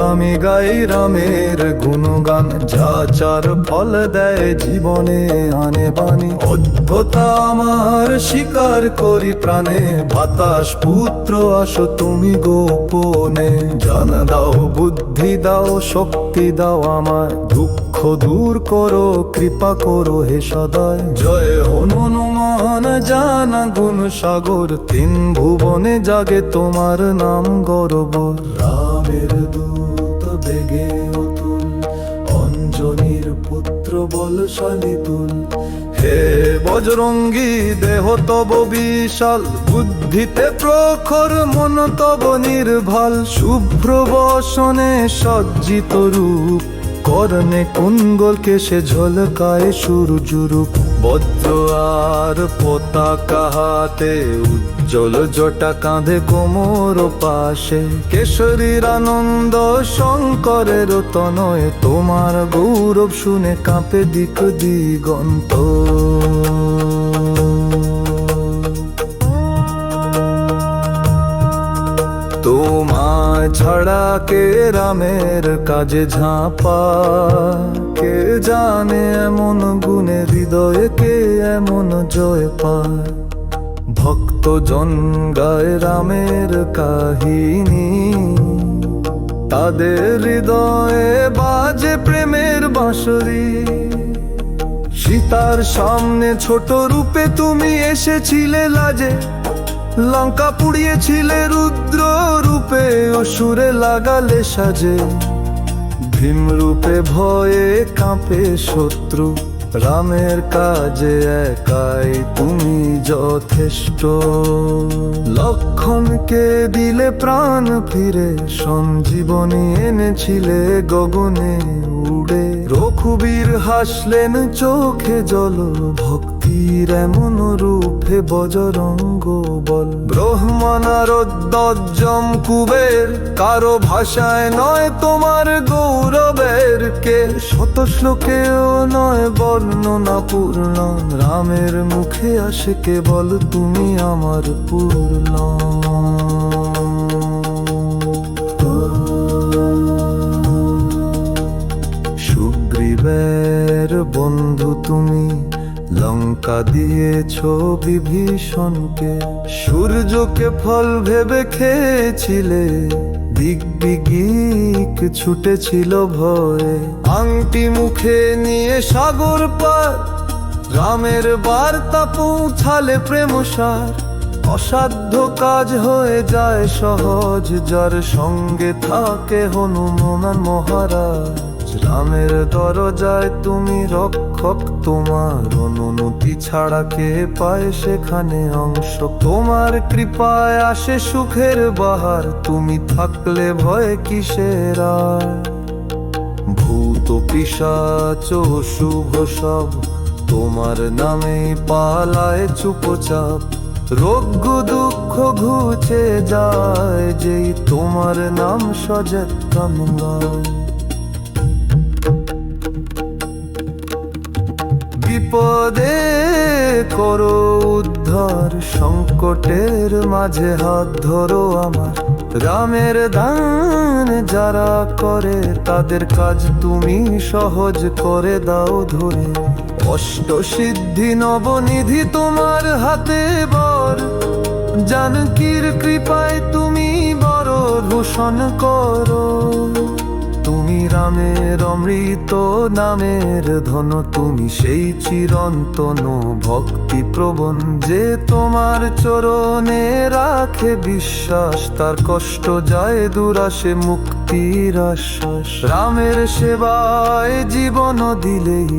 আমি গাই রামের গুণগান, যা চার ফল দেয় জীবনে আনে বাণী। অদ্ভুতা আমার স্বীকার করি প্রাণে, বাতাস পুত্র আসো তুমি গোপনে। জান দাও, বুদ্ধি দাও, শক্তি দাও আমায়, দুঃখ দূর করো, কৃপা করো হে সদয়। জয় হনুমান জানা গুণ সাগর, তিন ভুবনে জাগে তোমার নাম গৌরব। রামের দূত বেগে অতুল, অঞ্জনীর পুত্র বলশালী তুল। হে বজরঙ্গী দেহ তব বিশাল, বুদ্ধিতে প্রখর মন তব নির্ভাল। শুভ্র বসনে সজ্জিত রূপ, করনে কুণ্ডল কেশে ঝলকায় সূর্যরূপ। বজ্র আর পতাকা হাতে, উজ্জ্বল জটা কাঁধে কোমর পাশে। কেশরীর আনন্দ শঙ্করের তনয়, তোমার গৌরব শুনে কাঁপে দিক দিগন্ত। তোমায় ছাড়া কে রামের কাজে ঝাঁপা, কে জানে এমন গুণে হৃদয়ে কে এমন জয় পায়। ভক্তজন গায় রামের কাহিনী, তাদের হৃদয়ে বাজে প্রেমের বাঁশরি। সীতার সামনে ছোট রূপে তুমি এসেছিলে লাজে, লঙ্কা পুড়িয়েছিলে রুদ্র রূপে, অসুরে লাগালে সাজে। ভীম রূপে ভয়ে কাঁপে শত্রু, রামের কাজে একাই তুমি যথেষ্ট। লক্ষণকে দিলে প্রাণ ফিরে, সঞ্জীবনী এনেছিলে গগনে উড়ে। রঘুবীর হাসলেন চোখে জল, ভক্তির এমন রূপে বজরঙ্গ বল। ব্রহ্মনারদ কুবের, কারো ভাষায় নয় তোমার গৌরবের কে। শত শ্লোকেও নয় বর্ণনা পূর্ণ, রামের মুখে আসে কেবল তুমি আমার পূর্ণ। সুগ্রীবের বন্ধু তুমি, লঙ্কা দিয়েছ বিভীষণকে। সূর্যকে ফল ভেবে খেয়েছিলে, দিগ্বিদিক ছুটেছিল ভয়ে। আংটি মুখে নিয়ে সাগর পার, রামের বার্তা পৌঁছালে প্রেমসার। অসাধ্য কাজ হয়ে যায় সহজ, যার সঙ্গে থাকে হনুমান মহারাজ। রামের দরজায় তুমি রক্ষক, তোমার অনুমতি ছাড়া কে পায় সেখানে অংশ। তোমার কৃপায় আসে সুখের বাহার, তুমি থাকলে ভয় কিসের আর। ভূত পিশাচ শুভ সব, তোমার নামে পালায় চুপচাপ। রোগ দুঃখ ঘুচে যায়, যেই তোমার নাম সজত কামনায়। বিপদে করো উদ্ধার, সংকটের মাঝে হাত ধরো আমার। রামের দান যারা করে, তাদের কাজ তুমি সহজ করে দাও ধরে। অষ্টসিদ্ধি নবনিধি তোমার হাতে বর, জানকীর কৃপায় তুমি বড় ভূষণ করো। তুমি রামের অমৃত নামের ধন, তুমি সেই চিরন্তন ভক্তি প্রবণ। যে তোমার চরণে রাখে বিশ্বাস, তার কষ্ট যায় দুরাশে মুক্তির আশ্বাস। রামের সেবায় জীবন দিলেই,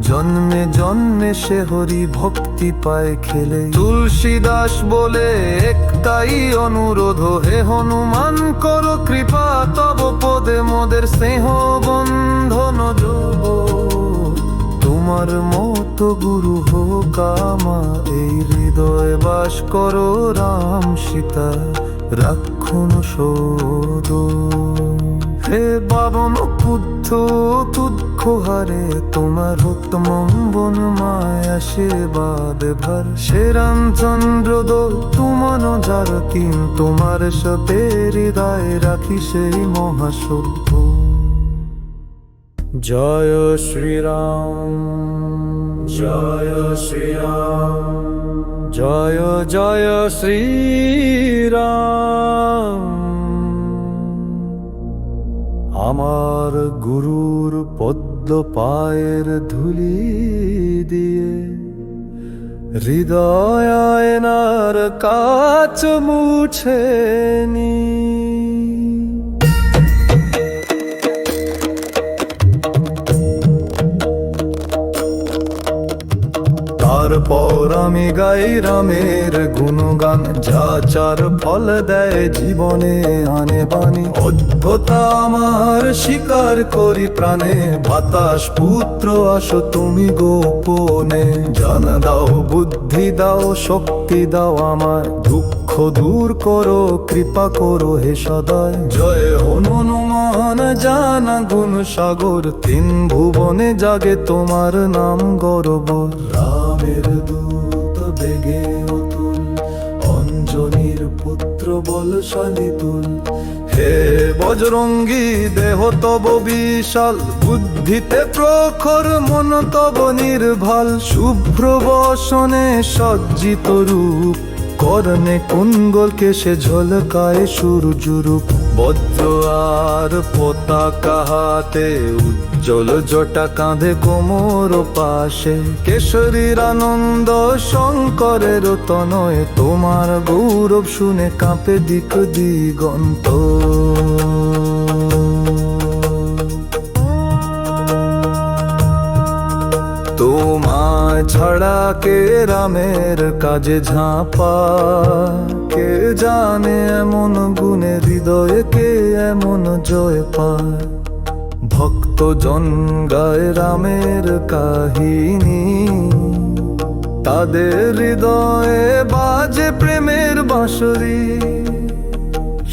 জন্মে জন্মে সে হরি ভক্তি পায় খেলে। তুলসীদাস বলে একটাই অনুরোধ, হে হনুমান করো কৃপা, তব পদে মোদের স্নেহ বন্ধন যোগ। তোমার মতো গুরু হোক আমার, এই হৃদয় বাস করো রাম সীতা রাখুন সদ। হে বাবন পুত্র তুদ্ধ হারে, তোমার উত্তম বন মায়া আশীর্বাদ ভর সে রামচন্দ্র দোল তুমান যার কিন তোমার সাথে হৃদয় রাখি সেই মহাসত্য। জয় শ্রীরাম জয় শ্রীরাম জয় জয় শ্রীরাম। আমার গুরুর পদ্ম পায়ের ধুলি দিয়ে হৃদয় আয়নার কাচ মুছে নি। তারপর আমি গাই রামের গুণগান, যা চার ফল দেয় জীবনে আনে বাণী। অদ্ভুতা আমার স্বীকার করি প্রাণে, বাতাস পুত্র আসো তুমি গোপনে। জান দাও বুদ্ধি দাও শক্তি দাও আমার, দুঃখ দূর করো কৃপা করো হে সদয়। জয় হনুমান জানা গুণ সাগর, তিন ভুবনে জাগে তোমার নাম গর্ব। রামের দূত বেগে অতুল, অঞ্জনীর পুত্র বলশালী তুল। হে বজরঙ্গী দেহ তব বিশাল, বুদ্ধিতে প্রখর মন তব নির্ভাল। শুভ্র বসনে সজ্জিত রূপ, করনে কুণ্ডল কেশে ঝলকায় সূর্যরূপ। বজ্র আর পতাকা হাতে, উজ্জ্বল জটা কাঁধে কোমর পাশে। কেশরীর আনন্দ শঙ্করের তনয়, তোমার গৌরব শুনে কাঁপে দিক দিগন্ত। তোমায় ছাড়া কে রামের কাজে ঝাঁপা, কে জানে এমন গুণে হৃদয়ে কে এমন জয় পায়। ভক্ত জন গায় রামের কাহিনী, তাদের হৃদয়ে বাজে প্রেমের বাঁশরি।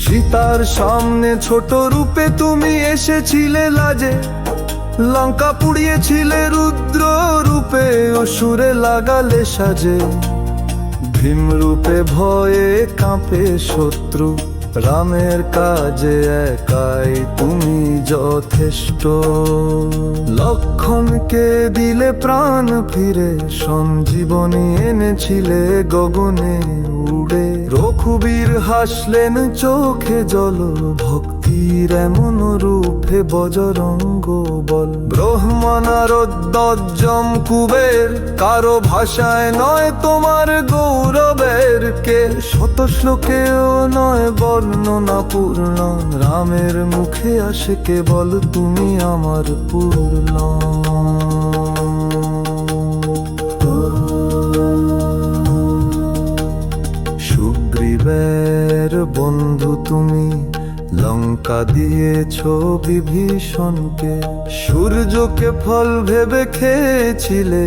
সীতার সামনে ছোট রূপে তুমি এসেছিলে লাজে, লঙ্কা পুড়িয়েছিলে রুদ্র রূপে অসুরে লাগালে সাজে। ভীম রূপে ভয়ে কাঁপে শত্রু, রামের কাজে একাই তুমি যথেষ্ট। লক্ষণকে দিলে প্রাণ ফিরে, সঞ্জীবনী এনেছিলে গগনে উড়ে। রঘুবীর হাসলেন চোখে জল, ভক্তির এমন রূপে বজরঙ্গ বল। ব্রহ্মা নারদ দজ্জম কুবের, কারো ভাষায় নয় তোমার গৌরবের কে। শত শ্লোকেও নয় বর্ণনা পূর্ণ, রামের মুখে আসে কেবল তুমি আমার পূর্ণ। সুগ্রীবের বন্ধু তুমি, লঙ্কা দিয়েছ বিভীষণকে। সূর্যকে ফল ভেবে খেয়েছিলে,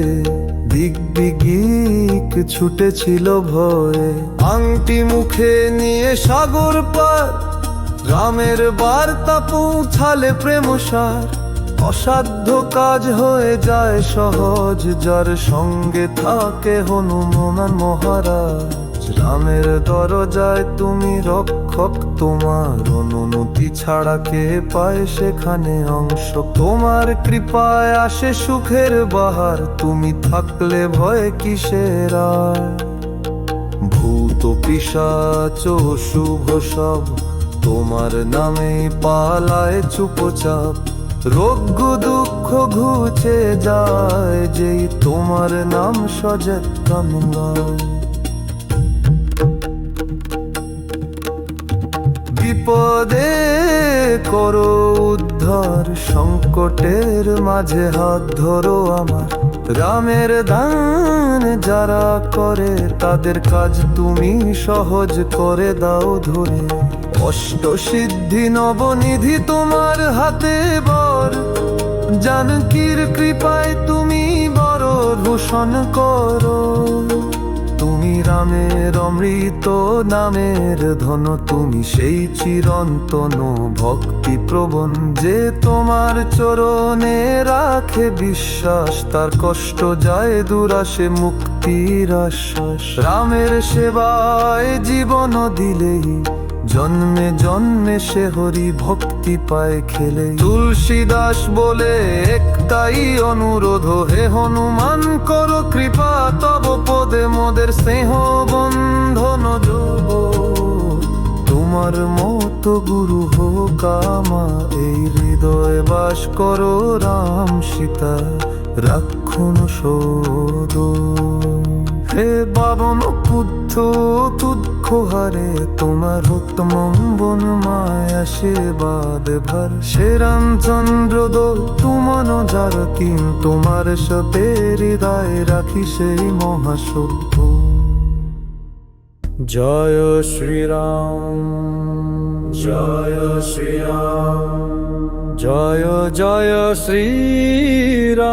দিগ্বিদিক ছুটেছিল ভয়ে। আংটি মুখে নিয়ে সাগর পার, রামের বার্তা পৌঁছালে প্রেমসার। অসাধ্য কাজ হয়ে যায় সহজ, যার সঙ্গে থাকে হনুমান মহারাজ। রামের দরজায় তুমি রক্ষক, তোমার অনুমতি ছাড়া কে পায় সেখানে অংশ। তোমার কৃপায় আসে সুখের বাহার, তুমি থাকলে ভয় কিসের আর। ভূত পিশাচ শুভ সব, তোমার নামে পালায় চুপচাপ। রোগ দুঃখ ঘুচে যায়, যেই তোমার নাম সযত্ন গায়। বিপদে করো উদ্ধার, সংকটের মাঝে হাত ধরো আমার। রামের দান যারা করে, তাদের কাজ তুমি সহজ করে দাও ধরে। অষ্ট সিদ্ধি নবনিধি তোমার হাতে বর, জানকীর কৃপায় তুমি বড় ভূষণ করো। তুমি রামের অমৃত নামের ধন, তুমি সেই চিরন্তন ভক্তি প্রবণ, যে তোমার চরণে রাখে বিশ্বাস, তার কষ্ট যায় দুরাশে মুক্তির আশ্বাস। রামের সেবায় জীবন দিলেই জন্মে জন্মে সে হরি ভক্তি পায় খেলে। তুলসীদাস বলে একটাই অনুরোধ, হে হনুমান করো কৃপা, তব পদে মোদের স্নেহ বন্ধন যোগ। তোমার মতো গুরু হোক আমার, এই হৃদয় বাস করো রাম সীতা রাখুন সদ। হে বাবন কুদ্ধ তুদ্ধ হারে, তোমার উত্তম বন মায় আশীর্বাদ ভার। সে রামচন্দ্র দোল তুমন যার কিন, তোমার সাথে হৃদয় রাখি সেই মহাসত্য। জয় শ্রীরাম, জয় শ্রীরাম, জয় জয় শ্রীরাম।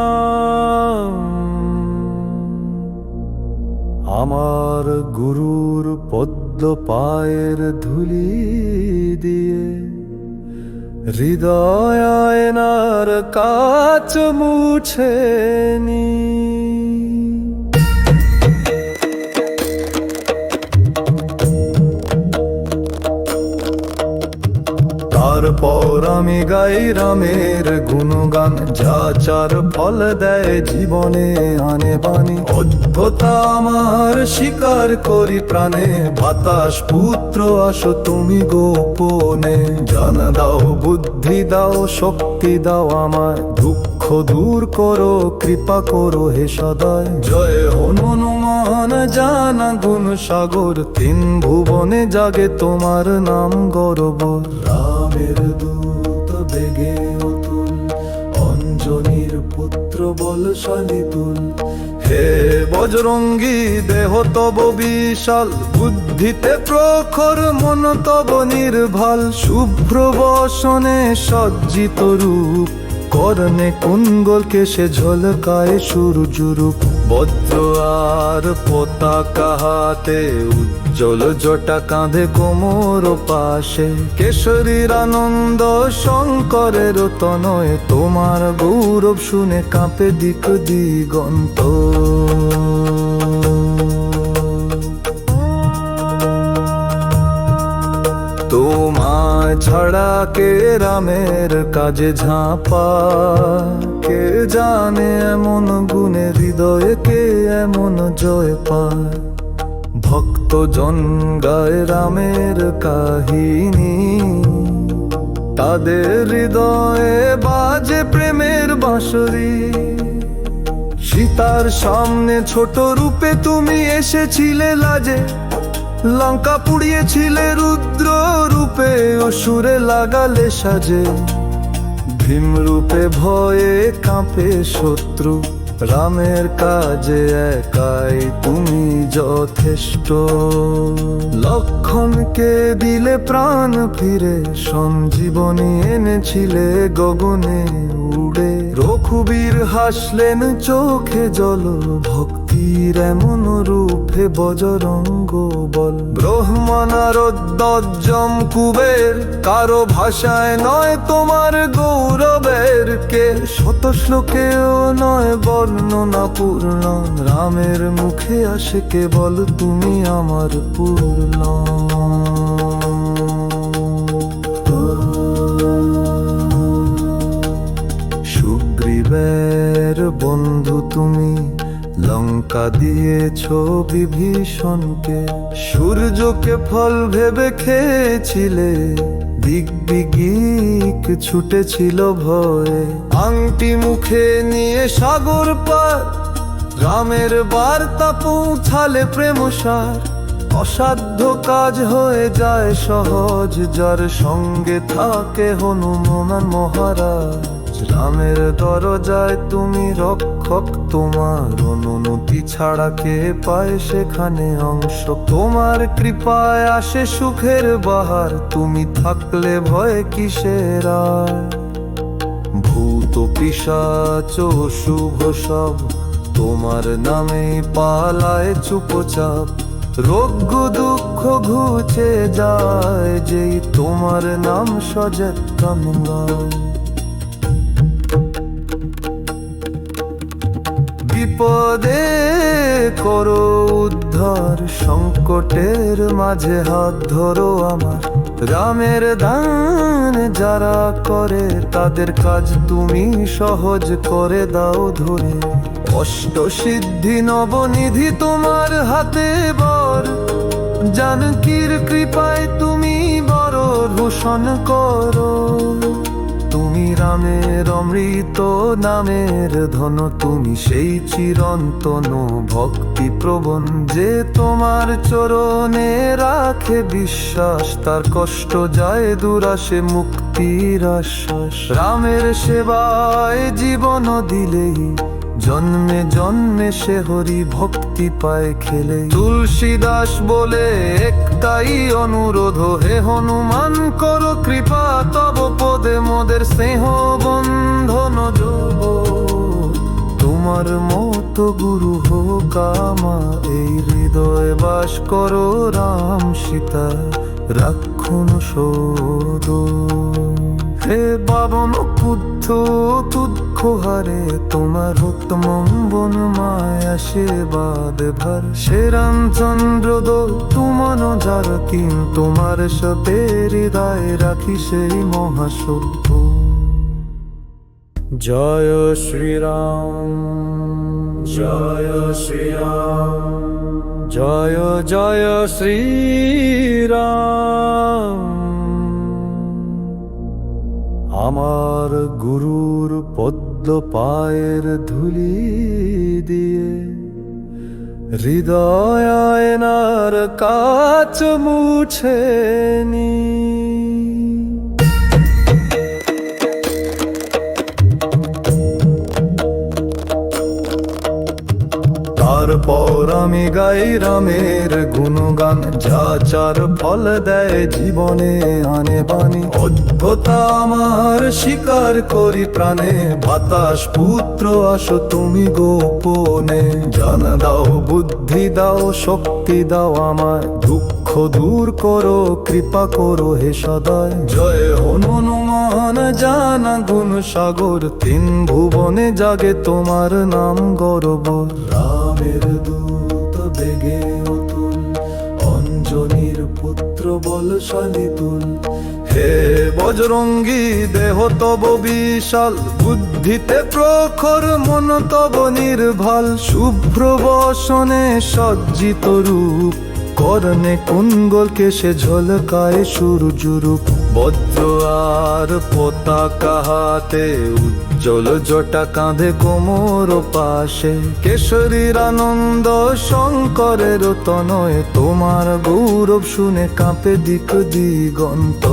আমার গুরুর পদ্ম পায়ের ধুলি দিয়ে হৃদয় আয়নার কাচ মুছে নি। তারপর আমি গাই রামের গুণগান, যা চার ফল দেয় জীবনে আনে বাণী। অদ্ভুতা আমার স্বীকার করি প্রাণে, বাতাস পুত্র আসো তুমি গোপনে। জ্ঞান দাও বুদ্ধি দাও শক্তি দাও আমায়, দুঃখ দূর করো কৃপা করো হে সদয়। জয় হনুমান জানা গুণ সাগর, তিন ভুবনে জাগে তোমার নাম গৌরব। রামের দূত বেগে অতুল, অঞ্জনীর পুত্র বলশালী তুল। হে বজরঙ্গী দেহ তব বিশাল, বুদ্ধিতে প্রখর মন তব নির্ভাল। শুভ্র বসনে সজ্জিত রূপ, করনে কুণ্ডল কেশে ঝলকায় সূর্যরূপ। বজ্র আর পতাকা হাতে, উজ্জ্বল জটা কাঁধে কোমর পাশে। কেশরীর আনন্দ শঙ্করের তনয়, তোমার গৌরব শুনে কাঁপে দিক দিগন্ত। তোমায় ছাড়া কে রামের কাজে ঝাঁপা, কে জানে এমন গুণে হৃদয়ে কে এমন জয় পায়। ভক্তজন গায় রামের কাহিনী, তাদের হৃদয়ে বাজে প্রেমের বাঁশরি। সীতার সামনে ছোট রূপে তুমি এসেছিলে লাজে, লঙ্কা পুড়িয়েছিলে রুদ্র রূপে, অসুরে লাগালে সাজে। ভীম রূপে ভয়ে কাঁপে শত্রু, রামের কাজে একাই তুমি যথেষ্ট। লক্ষণকে দিলে প্রাণ ফিরে, সঞ্জীবনী এনেছিলে গগনে উড়ে। রঘুবীর হাসলেন চোখে জল, ভক্তির এমন রূপে বজরঙ্গ বল। ব্রহ্মনারদ কুবের, কারো ভাষায় নয় তোমার গৌরবের কে। শত শ্লোকেও নয় বর্ণনা পূর্ণ, রামের মুখে আসে কেবল তুমি আমার পূর্ণ। সুগ্রীবের বন্ধু তুমি, লঙ্কা দিয়েছ বিভীষণকে। সূর্যকে ফল ভেবে খেয়েছিলে, দিগ্বিদিক ছুটেছিল ভয়ে। আংটি মুখে নিয়ে সাগর পার, রামের বার্তা পৌঁছালে প্রেমসার। অসাধ্য কাজ হয়ে যায় সহজ, যার সঙ্গে থাকে হনুমান মহারাজ। রামের দরজায় তুমি রক্ষক, তোমার অনুমতি ছাড়া কে পায় সেখানে অংশ। তোমার কৃপায় আসে সুখের বাহার, তুমি থাকলে ভয় কিসের আর। ভূত পিশাচ শুভ সব, তোমার নামে পালায় চুপচাপ। রোগ দুঃখ ঘুচে যায় যেই তোমার নাম সযত্ন গায়। বিপদে করো উদ্ধার, সংকটের মাঝে হাত ধরো আমার। রামের দান যারা করে তাদের কাজ তুমি সহজ করে দাও ধরে। অষ্টসিদ্ধি নবনিধি তোমার হাতে বর, জানকীর কৃপায় তুমি বড় ভূষণ করো। তুমি রামের অমৃত নামের ধন, তুমি সেই চিরন্তন ভক্তি প্রবণ। যে তোমার চরণে রাখে বিশ্বাস, তার কষ্ট যায় দুরাশে মুক্তির আশ্বাস। রামের সেবায় জীবন দিলেই জন্মে জন্মে সে হরি ভক্তি পায় খেলে। তুলসীদাস বলে একটাই অনুরোধ, হে হনুমান করো কৃপা তব পদে মোদের স্নেহ বন্ধন যোগ। তোমার মতো গুরু হোক আমার, এই হৃদয় বাস করো রাম সীতা রাখুন শোধ। হে বাবন পুত্র তুদ্ধ হারে, তোমার উত্তম বন মায় আশীর্বাদ ভর। সে রামচন্দ্র দো তুমান যার কিন, তোমার সাথে হৃদয় রাখি সেই মহাসত্য। জয় শ্রীরাম জয় শ্রীরাম জয় জয় শ্রীরাম। আমার গুরুর পদ্ম পায়ের ধুলি দিয়ে হৃদয় আয়নার কাচ মুছে নি। তারপর আমি গাই রামের গুণগান, যা চার ফল দেয় জীবনে আনে বাণী। অদ্ভুতা আমার স্বীকার করি প্রাণে, বাতাস পুত্র আসো তুমি গোপনে। জান দাও বুদ্ধি দাও শক্তি দাও আমায়, দুঃখ দূর করো কৃপা করো হে সদয়। জয় হনুমান জানা গুণ সাগর, তিন ভুবনে জাগে তোমার নাম গর্ব। রামের দূত বেগে অতুল, অঞ্জনীর পুত্র বলশালী তুল। হে বজরঙ্গী দেহ তব বিশাল, বুদ্ধিতে প্রখর মন তব নির্ভাল। শুভ্র বসনে সজ্জিত রূপ, করনে কুণ্ডল কেশে ঝলকায় সূর্যরূপ। বজ্র আর পতাকা হাতে, উজ্জ্বল জটা কাঁধে কোমর পাশে। কেশরীর আনন্দ শঙ্করের তনয়, তোমার গৌরব শুনে কাঁপে দিক দিগন্ত।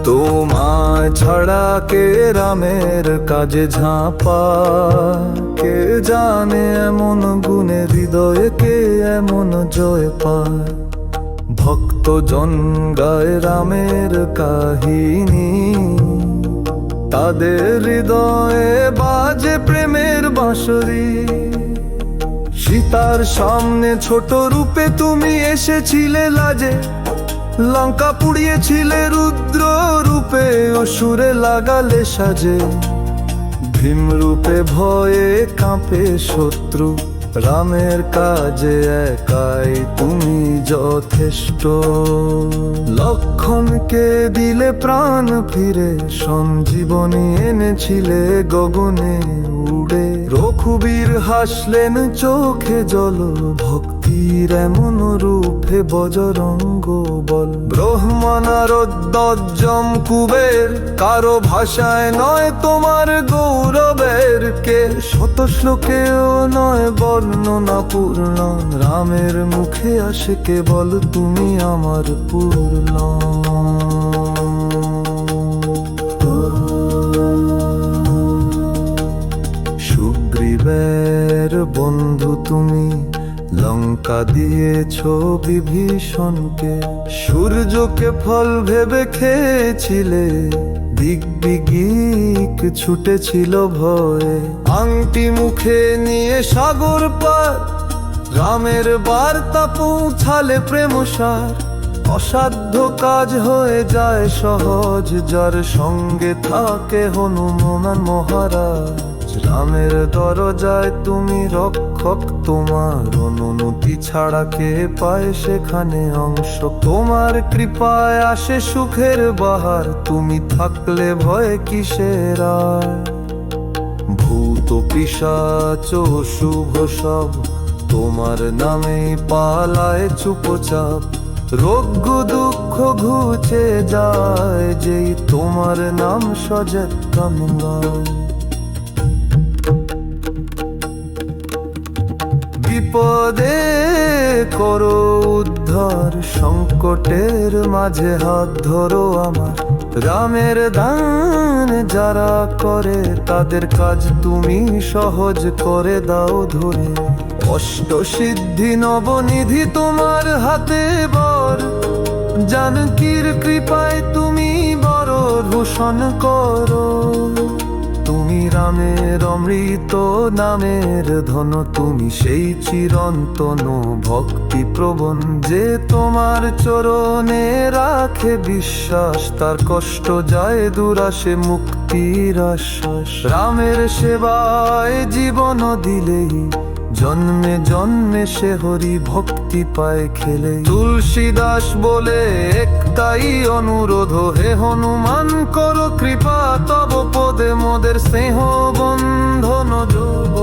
তোমায় ছাড়া কে রামের কাজে ঝাঁপা, কে জানে এমন গুণে হৃদয়ে কে এমন জয় পায়। ভক্ত জন গায় রামের কাহিনী, তাদের হৃদয়ে বাজে প্রেমের বাঁশরি। সীতার সামনে ছোট রূপে তুমি এসেছিলে লাজে, লঙ্কা পুড়িয়েছিলে রুদ্র রূপে অসুরে লাগালে সাজে। ভীম রূপে ভয়ে কাঁপে শত্রু, রামের কাজে একাই তুমি যথেষ্ট। লক্ষণকে দিলে প্রাণ ফিরে, সঞ্জীবনী এনেছিলে গগনে উড়ে। রঘুবীর হাসলেন চোখে জল, ভক্তির এমন রূপে বজরঙ্গ বল। ব্রহ্মা নারদ দজ্জম কুবের, কারো ভাষায় নয় তোমার গৌরবের কে। শত শ্লোকেও নয় বর্ণনা পূর্ণ, রামের মুখে আসে কেবল তুমি আমার পূর্ণ। সুগ্রীবের বন্ধু তুমি, লঙ্কা দিয়েছ বিভীষণকে। সূর্যকে ফল ভেবে খেয়েছিলে, দিগ্বিজয়ী ছুটেছিল ভয়ে। আংটি মুখে নিয়ে সাগর পার, রামের বার্তা পৌঁছালে প্রেম সার। অসাধ্য কাজ হয়ে যায় সহজ, যার সঙ্গে থাকে হনুমান মহারাজ। রামের দরজায় তুমি রক্ষক, তোমার অনুমতি ছাড়া কে পায় সেখানে অংশ। তোমার কৃপায় আসে সুখের বাহার, তুমি থাকলে ভয় কিসের আর। ভূত পিশাচ শুভ সব তোমার নামেই পালায় চুপচাপ। রোগ দুঃখ ঘুচে যায় যেই তোমার নাম সযত্ন গায়। বিপদে করো উদ্ধার, সংকটের মাঝে হাত ধরো আমার। রামের দান যারা করে, তাদের কাজ তুমি সহজ করে দাও ধরে। অষ্টসিদ্ধি নবনিধি তোমার হাতে বর, জানকীর কৃপায় তুমি বড় ভূষণ করো। তুমি রামের অমৃত নামের ধন, তুমি সেই চিরন্তন ভক্তি প্রবণ। যে তোমার চরণে রাখে বিশ্বাস, তার কষ্ট যায় দুরাশে মুক্তির আশ্বাস। রামের সেবায় জীবন দিলেই জন্মে জন্মে সে হরি ভক্তি পায় খেলে। তুলসীদাস বলে একটাই অনুরোধ, হে হনুমান করো কৃপা, তব পদে মোদের স্নেহ বন্ধন যোগ।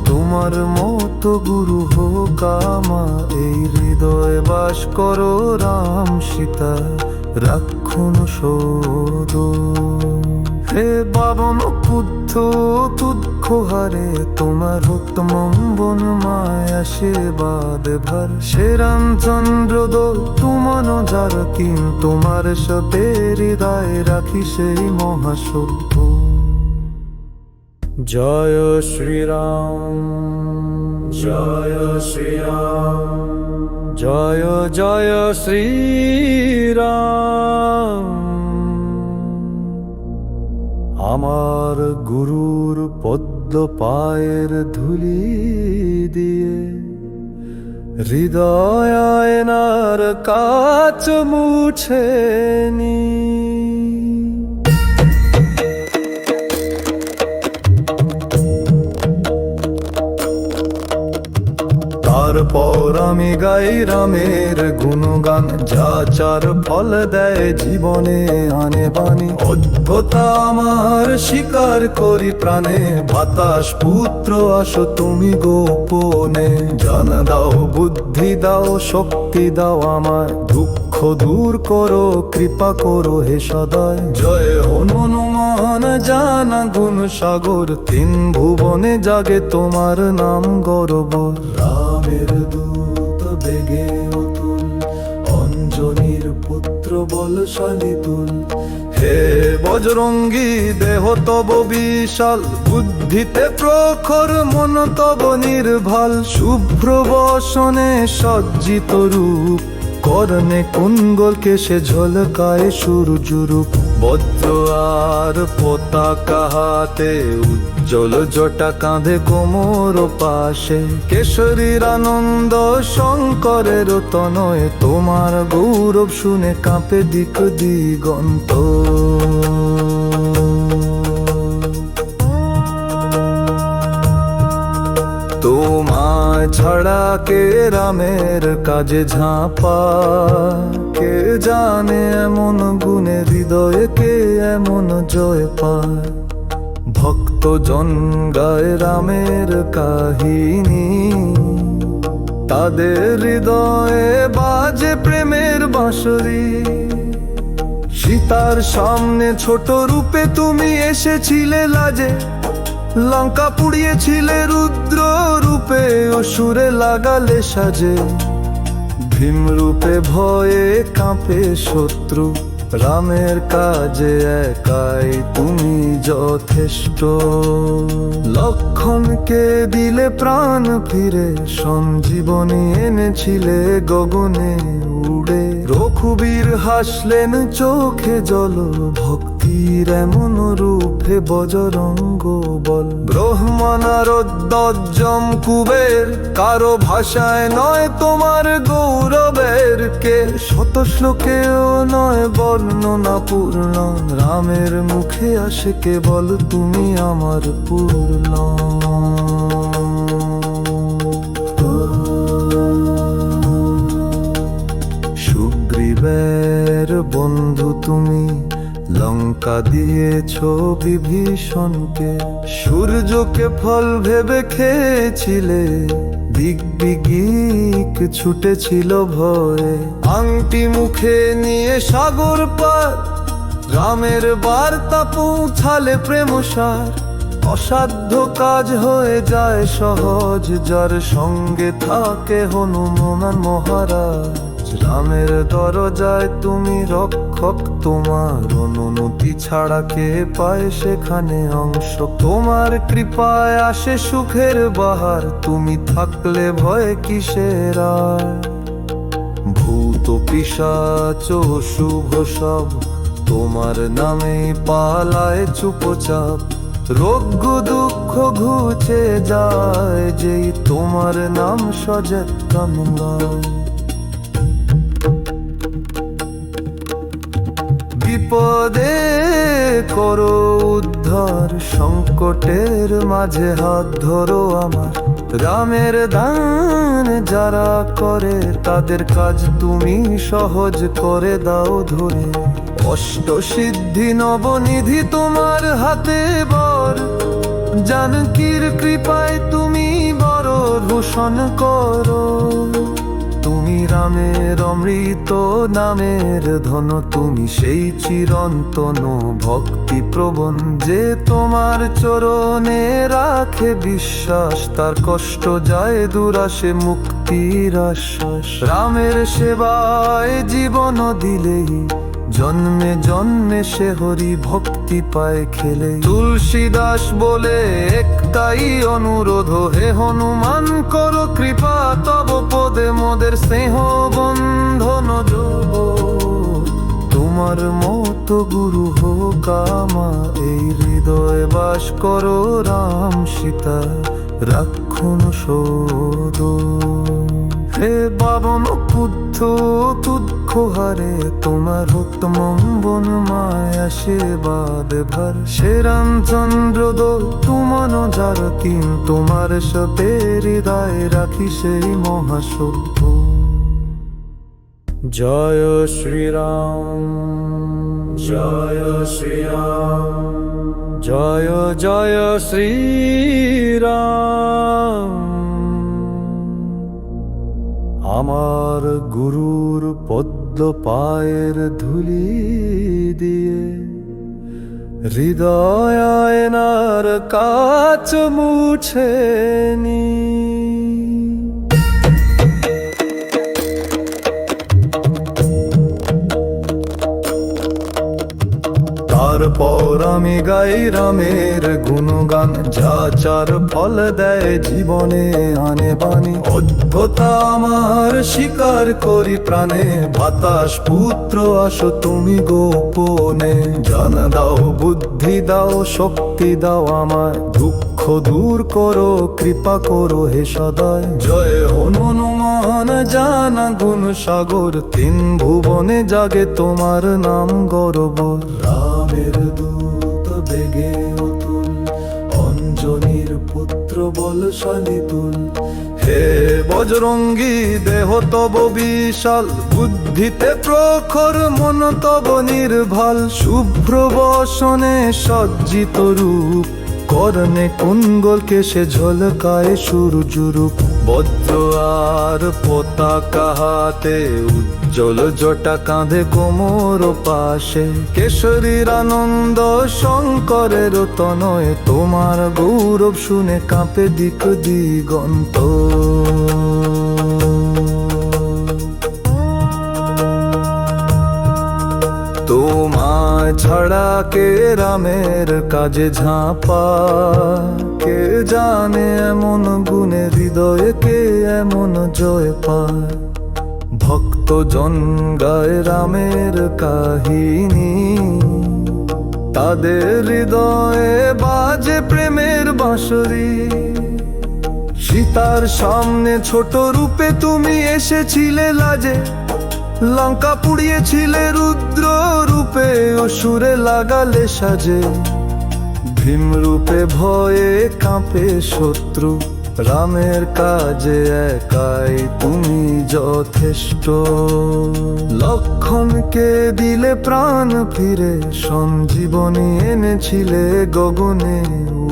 তোমার মতো গুরু হোক আমার, এই হৃদয়ে বাস করো রাম সীতা রাখুন শোধ। হে বাবন পুত্র তুদ্ধ হারে, তোমার উত্তম বন মায়া সেবাদ ভার। সে রামচন্দ্র দোল তুমন যার কিন, তোমার সাথে হৃদয় রাখি সেই মহাসভ্য। জয় শ্রীরাম জয় শ্রীরাম জয় জয় শ্রীরাম। আমার গুরুর পদ্ম পায়ের ধুলি দিয়ে, হৃদয় আয়নার কাচ মুছে নি। তারপর আমি গাই রামের গুণগান, যা চার ফল দেয় জীবনে আনে বাণী। অদ্ভুতা আমার স্বীকার করি প্রাণে, বাতাস পুত্র আসো তুমি গোপনে। জান দাও বুদ্ধি দাও শক্তি দাও আমায়, দুঃখ দূর করো কৃপা করো হে সদয়। জয় হনুমান জানা গুণ সাগর, তিন ভুবনে জাগে তোমার নাম গৌরব। রামের দূত বেগে অতুল, অঞ্জনীর পুত্র বলশালী তুল। হে বজরঙ্গী দেহ তব বিশাল, বুদ্ধিতে প্রখর মন তব নির্ভাল। শুভ্র বসনে সজ্জিত রূপ, করনে কুণ্ডল কেশে ঝলকায় সূর্যরূপ। বজ্র আর পতাকা হাতে, উজ্জ্বল জটা কাঁধে কোমর পাশে। কেশরীর আনন্দ শঙ্করের তনয়, তোমার গৌরব শুনে কাঁপে দিক দিগন্ত। তোমায় ছাড়া কে রামের কাজে ঝাঁপা, কে জানে এমন গুণে হৃদয়ে কে এমন জয় পায়। ভক্তজন গায় রামের কাহিনী, তাদের হৃদয়ে বাজে প্রেমের বাঁশরি। সীতার সামনে ছোট রূপে তুমি এসেছিলে লাজে, লঙ্কা পুড়িয়েছিলে রুদ্র রূপে, অসুরে লাগালে সাজে। ভীম রূপে ভয়ে কাঁপে শত্রু, রামের কাজে একাই তুমি যথেষ্ট। লক্ষণকে দিলে প্রাণ ফিরে, সঞ্জীবনী এনেছিলে গগনে উড়ে। রঘুবীর হাসলেন চোখে জল, ভক্ত শক্তির এমন রূপে বজরঙ্গ বল। ব্রহ্মনারদ্যম কুবের কারো ভাষায় নয় তোমার গৌরবের কে, শত শ্লোকেও নয় বর্ণনা পূর্ণ, রামের মুখে আসে কেবল তুমি আমার পূর্ণ। সুগ্রীবের বন্ধু তুমি, লঙ্কা দিয়েছ বিভীষণকে, সূর্যকে ফল ভেবে খেয়েছিলে, দিগ্বিদিক ছুটেছিল ভয়ে, আংটি মুখে নিয়ে সাগর পার, রামের বার্তা পৌঁছালে প্রেমসার, অসাধ্য কাজ হয়ে যায় সহজ, যার সঙ্গে থাকে হনুমান মহারাজ। রামের দরজায় তুমি রক্ষক, তোমার অনুমতি ছাড়া কে পায় সেখানে অংশ, তোমার কৃপায় আসে সুখের বাহার, তুমি থাকলে ভয় কিসের আর। ভূত পিশাচ শুভ সব তোমার নামে পালায় চুপচাপ, রোগ দুঃখ ঘুচে যায় যেই তোমার নাম সযত্ন গায়। বিপদে করো উদ্ধার, সংকটের মাঝে হাত ধরো আমার, রামের দান যারা করে তাদের কাজ তুমি সহজ করে দাও ধরে। অষ্টসিদ্ধি নবনিধি তোমার হাতে বর, জানকীর কৃপায় তুমি বড় ভূষণ করো, তুমি রামের অমৃত নামের ধন, তুমি সেই চিরন্তন ভক্তি প্রবণ, যে তোমার চরণে রাখে বিশ্বাস, তার কষ্ট যায় দূর আসে মুক্তির আশ্বাস। রামের সেবায় জীবন দিলেই জন্মে জন্মে সে হরি ভক্তি পায় খেলে। তুলসীদাস বলে একটাই অনুরোধ, হে হনুমান করো কৃপা, তব পদে মোদের স্নেহ বন্ধন যোগ, তোমার মতো গুরু হোক আমার, এই হৃদয়ে বাস করো রাম সীতা রাখুন শোধ। হে পাবন পুত্র তুচ্ছ হারে, তোমার উত্তম বন মায় আশীর্বাদ ভর, সে রামচন্দ্র দো তুমন যার তিন, তোমার সাথে হৃদয় রাখি সেই মহাসত্য। জয় শ্রীরাম জয় শ্রীরাম জয় জয় শ্রীরাম। আমার গুরুর পদ্ম পায়ের ধুলি দিয়ে, হৃদয় আয়নার কাচ মুছে নি। তারপর আমি গাই রামের গুণগান, যা চার ফল দেয় জীবনে আনে বাণী। অদ্ভুতা আমার স্বীকার করি প্রাণে, বাতাস পুত্র আসো তুমি গোপনে। জান দাও বুদ্ধি দাও শক্তি দাও আমায়, দুঃখ দূর করো কৃপা করো হে সদয়। জয় হনুমান জানা গুণ সাগর, তিন ভুবনে জাগে তোমার নাম গর্ব। রামের দূত বেগে অতুল, অঞ্জনীর পুত্র বলশালী তুল। হে বজরঙ্গী দেহ তব বিশাল, বুদ্ধিতে প্রখর মন তব নির্ভাল। শুভ্র বসনে সজ্জিত রূপ, করনে কুণ্ডল কেশে ঝলকায় সূর্যরূপ। বজ্র আর পতাকা হাতে, উজ্জ্বল জটা কাঁধে কোমর পাশে। কেশরীর আনন্দ শঙ্করের তনয়, তোমার গৌরব শুনে কাঁপে দিক দিগন্ত। তোমায় ছাড়া কে রামের কাজে ঝাঁপা, কে জানে এমন গুণে হৃদয়ে কে এমন জয় পায়। ভক্ত জন গায় রামের কাহিনী, তাদের হৃদয়ে বাজে প্রেমের বাঁশরি। সীতার সামনে ছোট রূপে তুমি এসেছিলে লাজে, লঙ্কা পুড়িয়েছিলে রুদ্র রূপে, অসুরে লাগালে সাজে। ভীম রূপে ভয়ে কাঁপে শত্রু, রামের কাজে একাই তুমি যথেষ্ট। লক্ষণকে দিলে প্রাণ ফিরে, সঞ্জীবনী এনেছিলে গগনে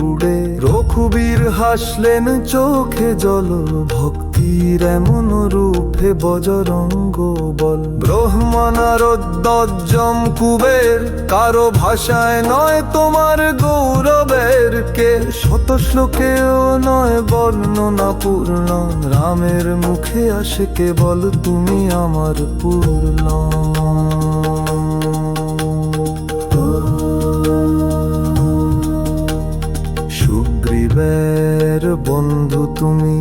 উড়ে। রঘুবীর হাসলেন চোখে জল, ভক্তির এমন রূপে বজরঙ্গ বল। ব্রহ্মা নারদ দজ্জম কুবের, কারো ভাষায় নয় তোমার গৌরবের কে। শত শ্লোকেও নয় বর্ণনা পূর্ণ, রামের মুখে আসে কেবল তুমি আমার পূর্ণ। সুগ্রীবের বন্ধু তুমি,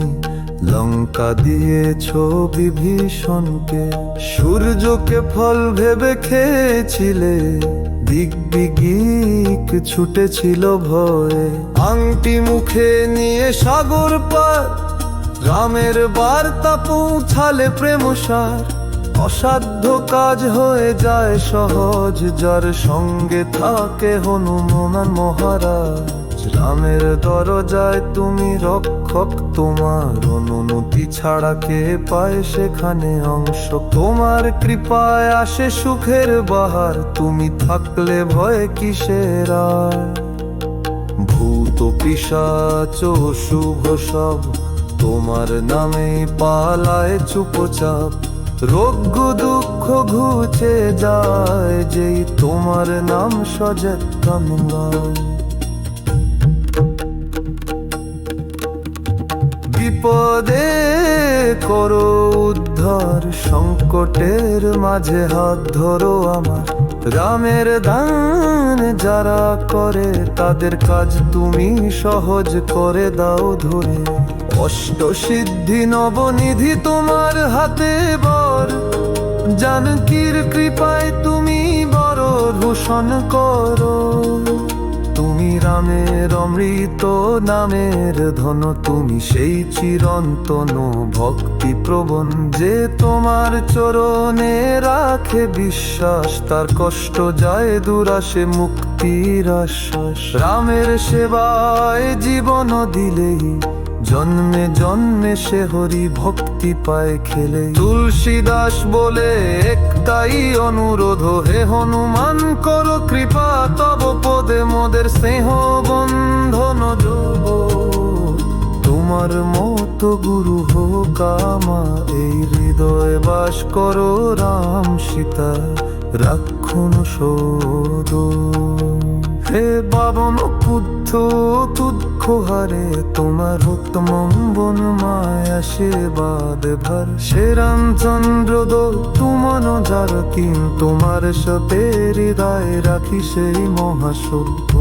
লঙ্কা দিয়েছ বিভীষণকে। সূর্যকে ফল ভেবে খেয়েছিলে, দিগ্বিদিক ছুটেছিল ভয়ে। আংটি মুখে নিয়ে সাগর পার, রামের বার্তা পৌঁছালে প্রেমসার। অসাধ্য কাজ হয়ে যায় সহজ, যার সঙ্গে থাকে হনুমান মহারাজ। রামের দরজায় তুমি রক্ষক, তোমার অনুমতি ছাড়া কে পায় সেখানে অংশ। তোমার কৃপায় আসে সুখের বাহার, তুমি থাকলে ভয় কিসের আর। ভূত পিশাচ শুভ সব, তোমার নামে পালায় চুপচাপ। রোগ দুঃখ ঘুচে যায়, যেই তোমার নাম সজত কামনায়। বিপদে করো উদ্ধার, সংকটের মাঝে হাত ধরো আমার। রামের দান যারা করে, তাদের কাজ তুমি সহজ করে দাও ধরে। অষ্টসিদ্ধি নবনিধি তোমার হাতে বর, জানকীর কৃপায় তুমি বড় ভূষণ করো। তুমি রামের অমৃত নামের ধন, তুমি সেই চিরন্তন ভক্তি প্রবণ। যে তোমার চরণে রাখে বিশ্বাস, তার কষ্ট যায় দূরাসে মুক্তির আশ্বাস। রামের সেবায় জীবন দিলেই, জন্মে জন্মে সে হরি ভক্তি পায় খেলে। তুলসীদাস বলে একটাই অনুরোধ, হে হনুমান করো কৃপা, তব পদে মোদের স্নেহ বন্ধন যোগ। তোমার মতো গুরু হোক আমার, এই হৃদয় বাস করো রাম সীতা রাখুন শোধ। হে বাবন পুত্র তুদ্ধ হারে, তোমার উত্তম বন মায়া সেবাদ ভার। সে রামচন্দ্র দোল তুমন যার কিন, তোমার সাথে হৃদয় রাখি সেই মহাসভ্য।